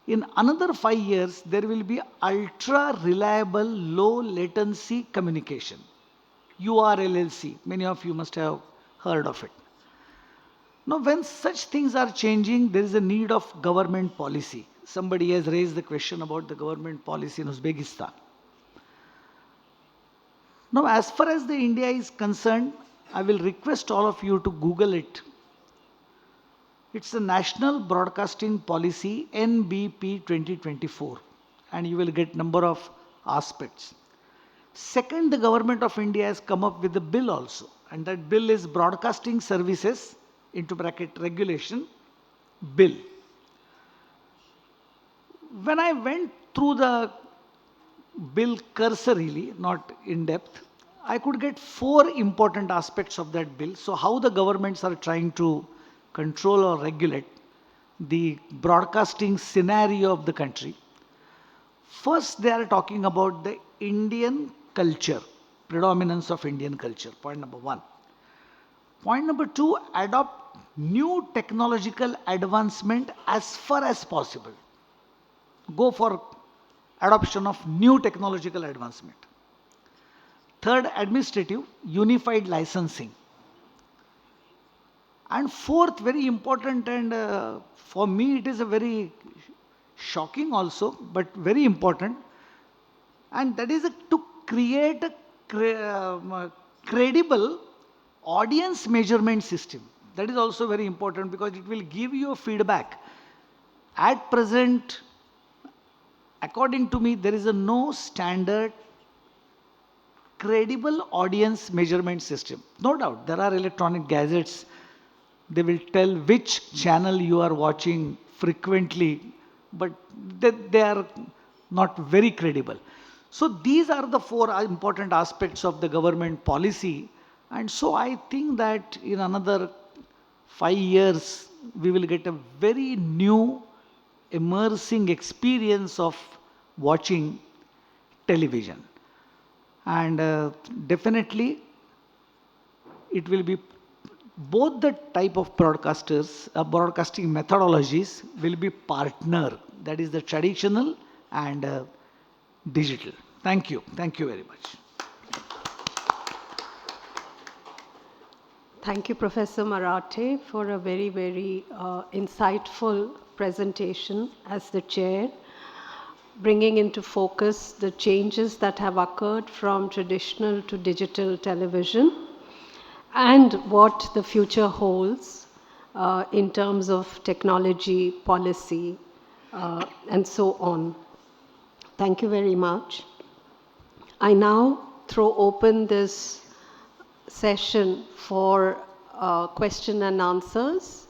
In another 5 years, there will be ultra reliable, low latency communication. URLLC. Many of you must have heard of it. Now, when such things are changing, there is a need of government policy. Somebody has raised the question about the government policy in Uzbekistan. Now, as far as the India is concerned, I will request all of you to Google it. It's the National Broadcasting Policy NBP 2024, and you will get number of aspects. Second, the government of India has come up with a bill also, and that bill is Broadcasting Services into bracket Regulation Bill. When I went through the bill cursorily, not in depth, I could get 4 important aspects of that bill. So how the governments are trying to control or regulate the broadcasting scenario of the country. First, they are talking about the Indian culture, predominance of Indian culture, point number 1. Point number 2, adopt new technological advancement as far as possible. Go for adoption of new technological advancement. Third, administrative, unified licensing. And fourth, very important, and for me it is a very shocking also, but very important, and that is to create a credible audience measurement system. That is also very important because it will give you a feedback. At present, according to me, there is no standard credible audience measurement system. No doubt, there are electronic gadgets. They will tell which channel you are watching frequently, but they are not very credible. So these are the 4 important aspects of the government policy. And so I think that in another 5 years, we will get a very new, immersing experience of watching television. And definitely, it will be both the type of broadcasters, broadcasting methodologies will be partner. That is the traditional and digital. Thank you. Thank you very much. Thank you, Professor Marathe, for a very, very insightful presentation as the chair, bringing into focus the changes that have occurred from traditional to digital television and what the future holds in terms of technology, policy, and so on. Thank you very much. I now throw open this session for question and answers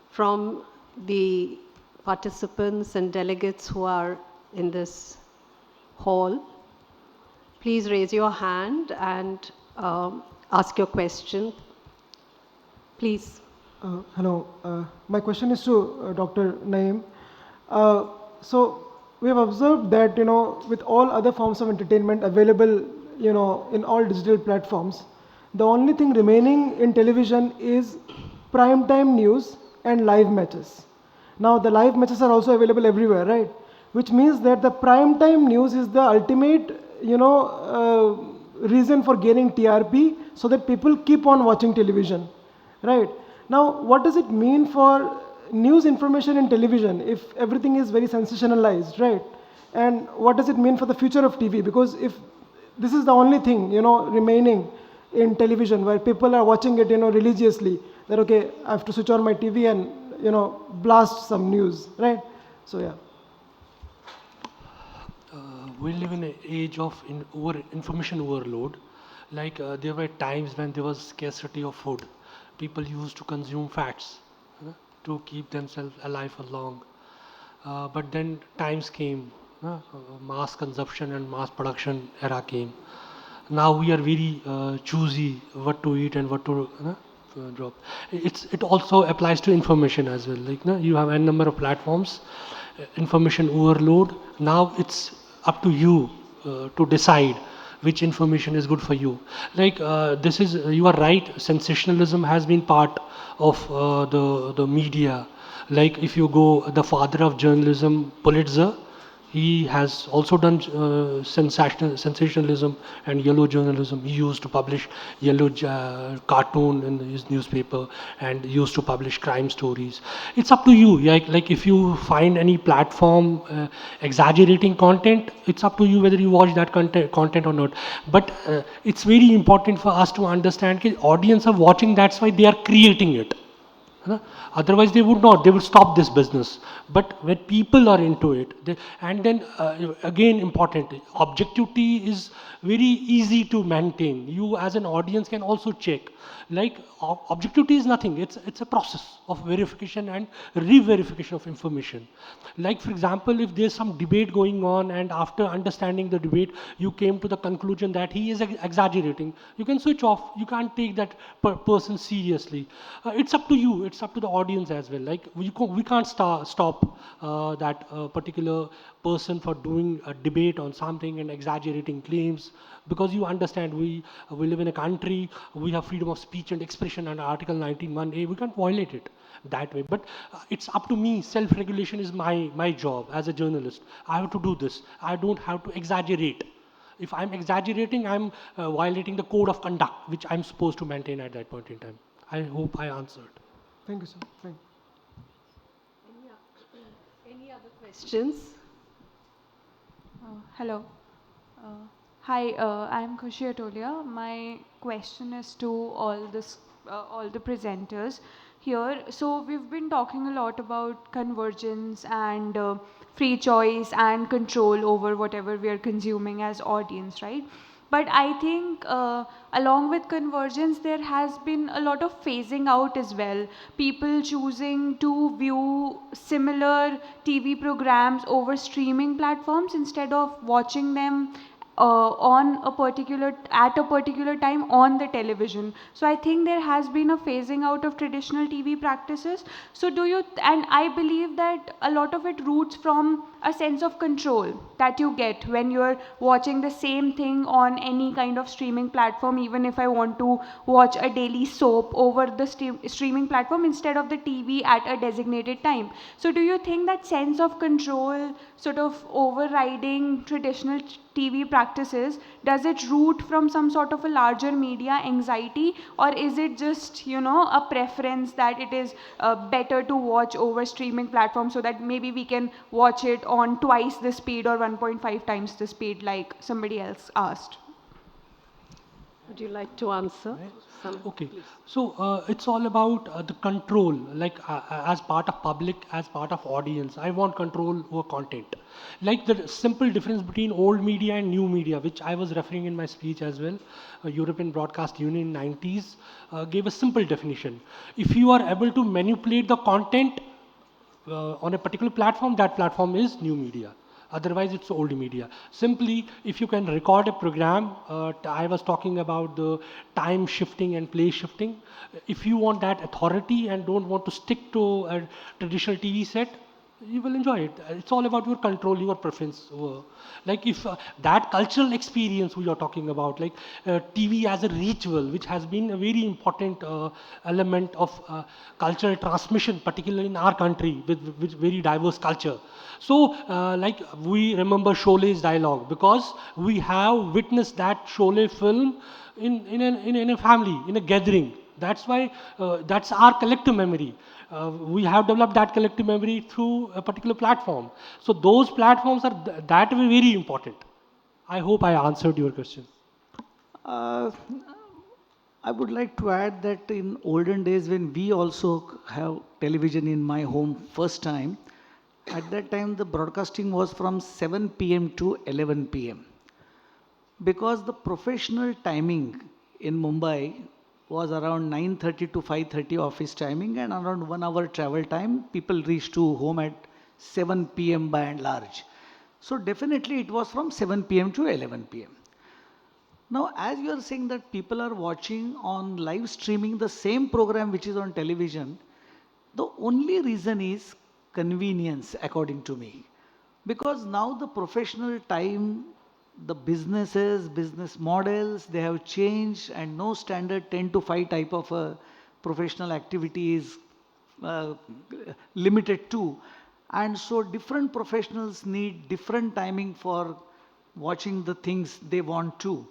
from the participants and delegates who are in this hall. Please raise your hand and ask your question. Please. Hello. My question is to Dr. Naeem. So we have observed that, with all other forms of entertainment available, in all digital platforms, the only thing remaining in television is prime time news and live matches. Now the live matches are also available everywhere, right? Which means that the prime time news is the ultimate, reason for gaining TRP so that people keep on watching television, right? Now, what does it mean for news information in television if everything is very sensationalized, right? And what does it mean for the future of TV? Because if this is the only thing, remaining in television where people are watching it, religiously, that, okay, I have to switch on my TV and, blast some news, right? So, yeah. We live in an age of information overload. Like there were times when there was scarcity of food. People used to consume fats to keep themselves alive for long. But then times came, mass consumption and mass production era came. Now we are very choosy what to eat and what to drop. It also applies to information as well. Like you have a number of platforms, information overload. Now it's up to you to decide which information is good for you. Like you are right, sensationalism has been part of the media. Like if you go, the father of journalism, Pulitzer, He has also done sensationalism and yellow journalism. He used to publish yellow cartoon in his newspaper and used to publish crime stories. It's up to you. Like if you find any platform exaggerating content, it's up to you whether you watch that content or not. But it's very important for us to understand that audience are watching. That's why they are creating it. Huh? Otherwise, they would not. They would stop this business. But when people are into it, and then again, important objectivity is very easy to maintain. You, as an audience, can also check. Like objectivity is nothing. It's a process of verification and re-verification of information. Like for example, if there's some debate going on, and after understanding the debate, you came to the conclusion that he is exaggerating, you can switch off. You can't take that person seriously. It's up to you. It's up to the audience as well. Like we can't stop that particular person for doing a debate on something and exaggerating claims, because you understand we live in a country, we have freedom of speech and expression under Article 19(1)(a). We can't violate it that way. But it's up to me. Self-regulation is my job as a journalist. I have to do this. I don't have to exaggerate. If I'm exaggerating, I'm violating the code of conduct which I'm supposed to maintain at that point in time. I hope I answered. Thank you, sir. Thank you. Any other questions? Hello. Hi, I'm Khushi Atolia. My question is to all the presenters here. So we've been talking a lot about convergence and free choice and control over whatever we are consuming as audience, right? But I think along with convergence, there has been a lot of phasing out as well. People choosing to view similar TV programs over streaming platforms instead of watching them at a particular time on the television. So I think there has been a phasing out of traditional TV practices. So and I believe that a lot of it roots from a sense of control that you get when you're watching the same thing on any kind of streaming platform. Even if I want to watch a daily soap over the streaming platform instead of the TV at a designated time. So do you think that sense of control sort of overriding traditional TV practices, does it root from some sort of a larger media anxiety, or is it just, a preference that it is better to watch over streaming platforms so that maybe we can watch it on twice the speed or 1.5 times the speed like somebody else asked? Would you like to answer? Okay, so it's all about the control. Like as part of public, as part of audience, I want control over content. Like the simple difference between old media and new media, which I was referring in my speech as well. European Broadcast Union in 90s gave a simple definition. If you are able to manipulate the content on a particular platform, that platform is new media. Otherwise, it's old media. Simply, if you can record a program, I was talking about the time shifting and place shifting. If you want that authority and don't want to stick to a traditional TV set, you will enjoy it. It's all about your control, your preference. Like if that cultural experience we are talking about, like TV as a ritual, which has been a very important element of cultural transmission, particularly in our country with very diverse culture. So like we remember Shole's dialogue because we have witnessed that Shole film in a family, in a gathering. That's why that's our collective memory. We have developed that collective memory through a particular platform. So those platforms are that way very important. I hope I answered your question. I would like to add that in olden days when we also have television in my home first time, at that time the broadcasting was from 7 p.m. to 11 p.m. Because the professional timing in Mumbai was around 9:30 to 5:30 office timing and around 1 hour travel time, people reached to home at 7 p.m. by and large. So definitely it was from 7 p.m. to 11 p.m. Now, as you are saying that people are watching on live streaming the same program which is on television, the only reason is convenience, according to me. Because now the professional time, the businesses, business models, they have changed and no standard 10 to 5 type of a professional activity is limited to. And so different professionals need different timing for watching the things they want to.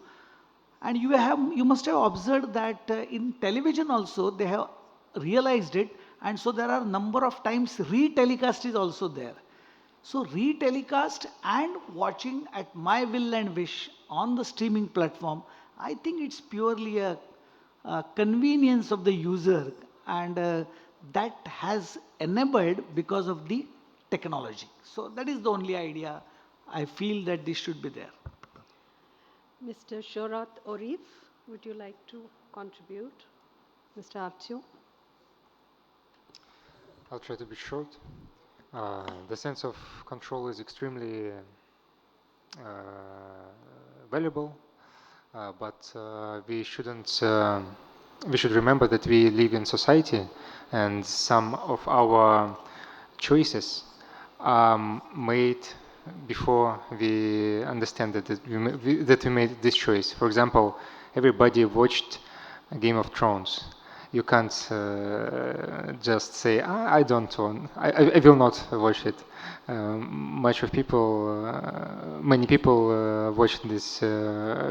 And you must have observed that in television also they have realized it, and so there are number of times retelecast is also there. So retelecast and watching at my will and wish on the streaming platform, I think it's purely a convenience of the user, and that has enabled because of the technology. So that is the only idea I feel that this should be there. Mr. Shorat Orif, would you like to contribute? Mr. Artyo? I'll try to be short. The sense of control is extremely valuable, but we shouldn't. We should remember that we live in society, and some of our choices are made before we understand that we made this choice. For example, everybody watched Game of Thrones. You can't just say, I don't want, I will not watch it. Many people watch this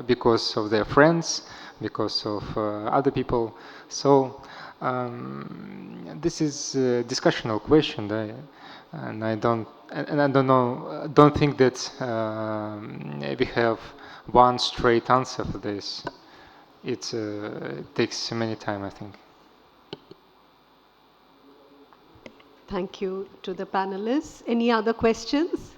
because of their friends, because of other people. So this is a discussional question, and I don't know, don't think that we have one straight answer for this. It takes many time, I think. Thank you to the panelists. Any other questions?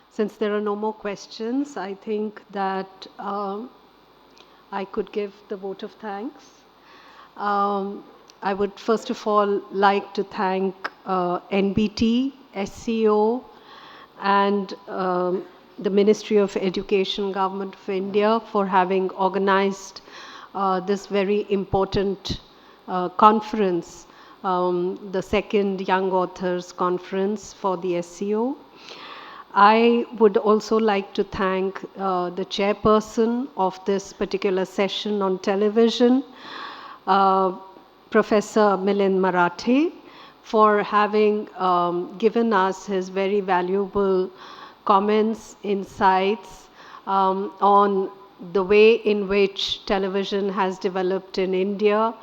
Since there are no more questions, I think that I could give the vote of thanks. I would first of all like to thank NBT, SCO, and the Ministry of Education, Government of India for having organized this very important conference, the second Young Authors Conference for the SCO. I would also like to thank the chairperson of this particular session on television, Professor Milind Marathe, for having given us his very valuable comments, insights on the way in which television has developed in India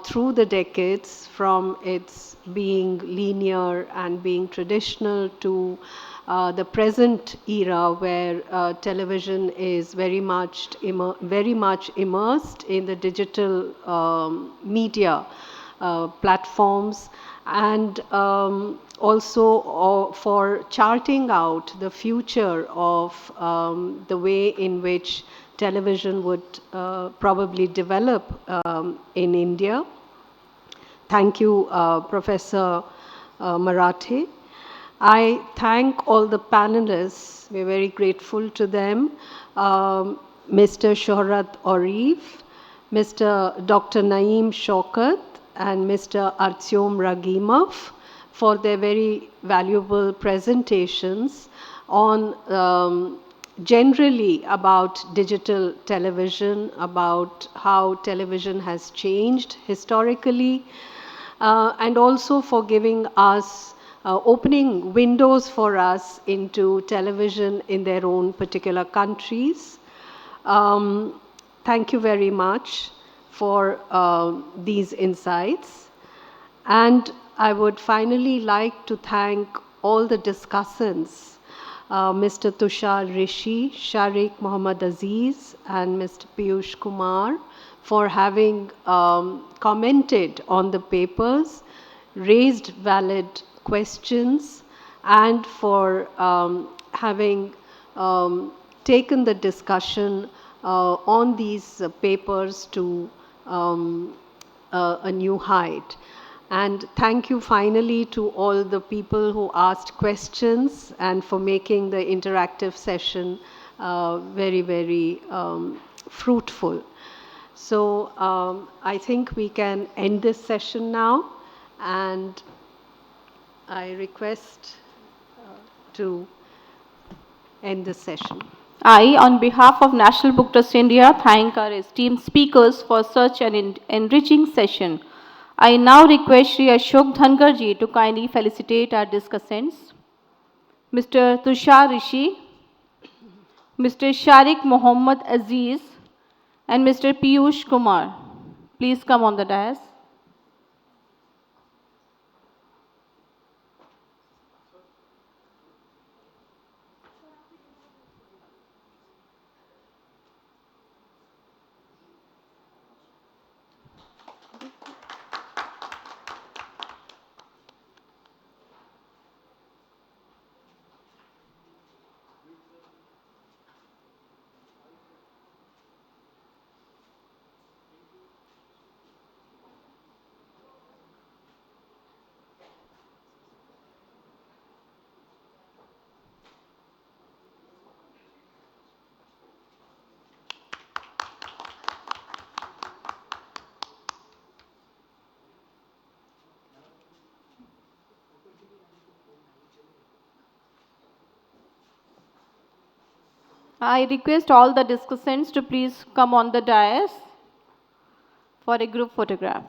through the decades, from its being linear and being traditional to the present era where television is very much immersed in the digital media platforms, and also for charting out the future of the way in which television would probably develop in India. Thank you, Professor Marathe. I thank all the panelists. We're very grateful to them. Mr. Shohrat Orif, Mr. Dr. Naeem Shaukat, and Mr. Artyom Ragimov for their very valuable presentations on generally about digital television, about how television has changed historically, and also for giving us opening windows for us into television in their own particular countries. Thank you very much for these insights. And I would finally like to thank all the discussants, Mr. Tushar Rishi, Sharik Mohammad Aziz, and Mr. Piyush Kumar, for having commented on the papers, raised valid questions, and for having taken the discussion on these papers to a new height. And thank you finally to all the people who asked questions and for making the interactive session very, very fruitful. So I think we can end this session now, and I request to end this session. I, on behalf of National Book Trust India, thank our esteemed speakers for such an enriching session. I now request Shri Ashok Dhangarji to kindly felicitate our discussants. Mr. Tushar Rishi, Mr. Sharik Mohammad Aziz, and Mr. Piyush Kumar. Please come on the dais. I request all the discussants to please come on the dais for a group photograph.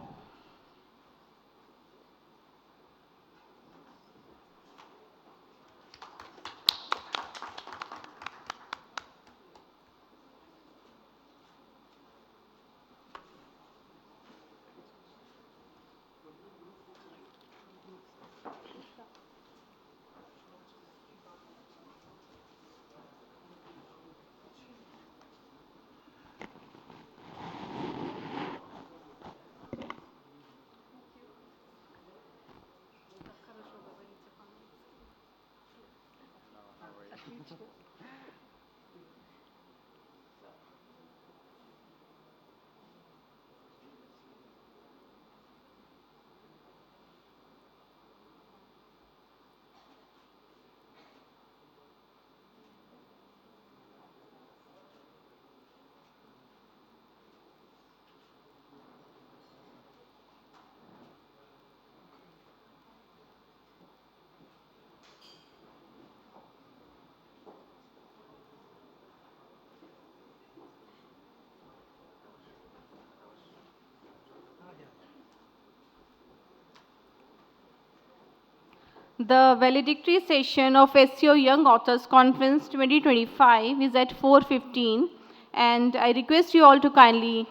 The valedictory session of SCO Young Authors Conference 2025 is at 4:15, and I request you all to kindly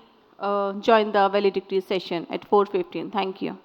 join the valedictory session at 4:15. Thank you.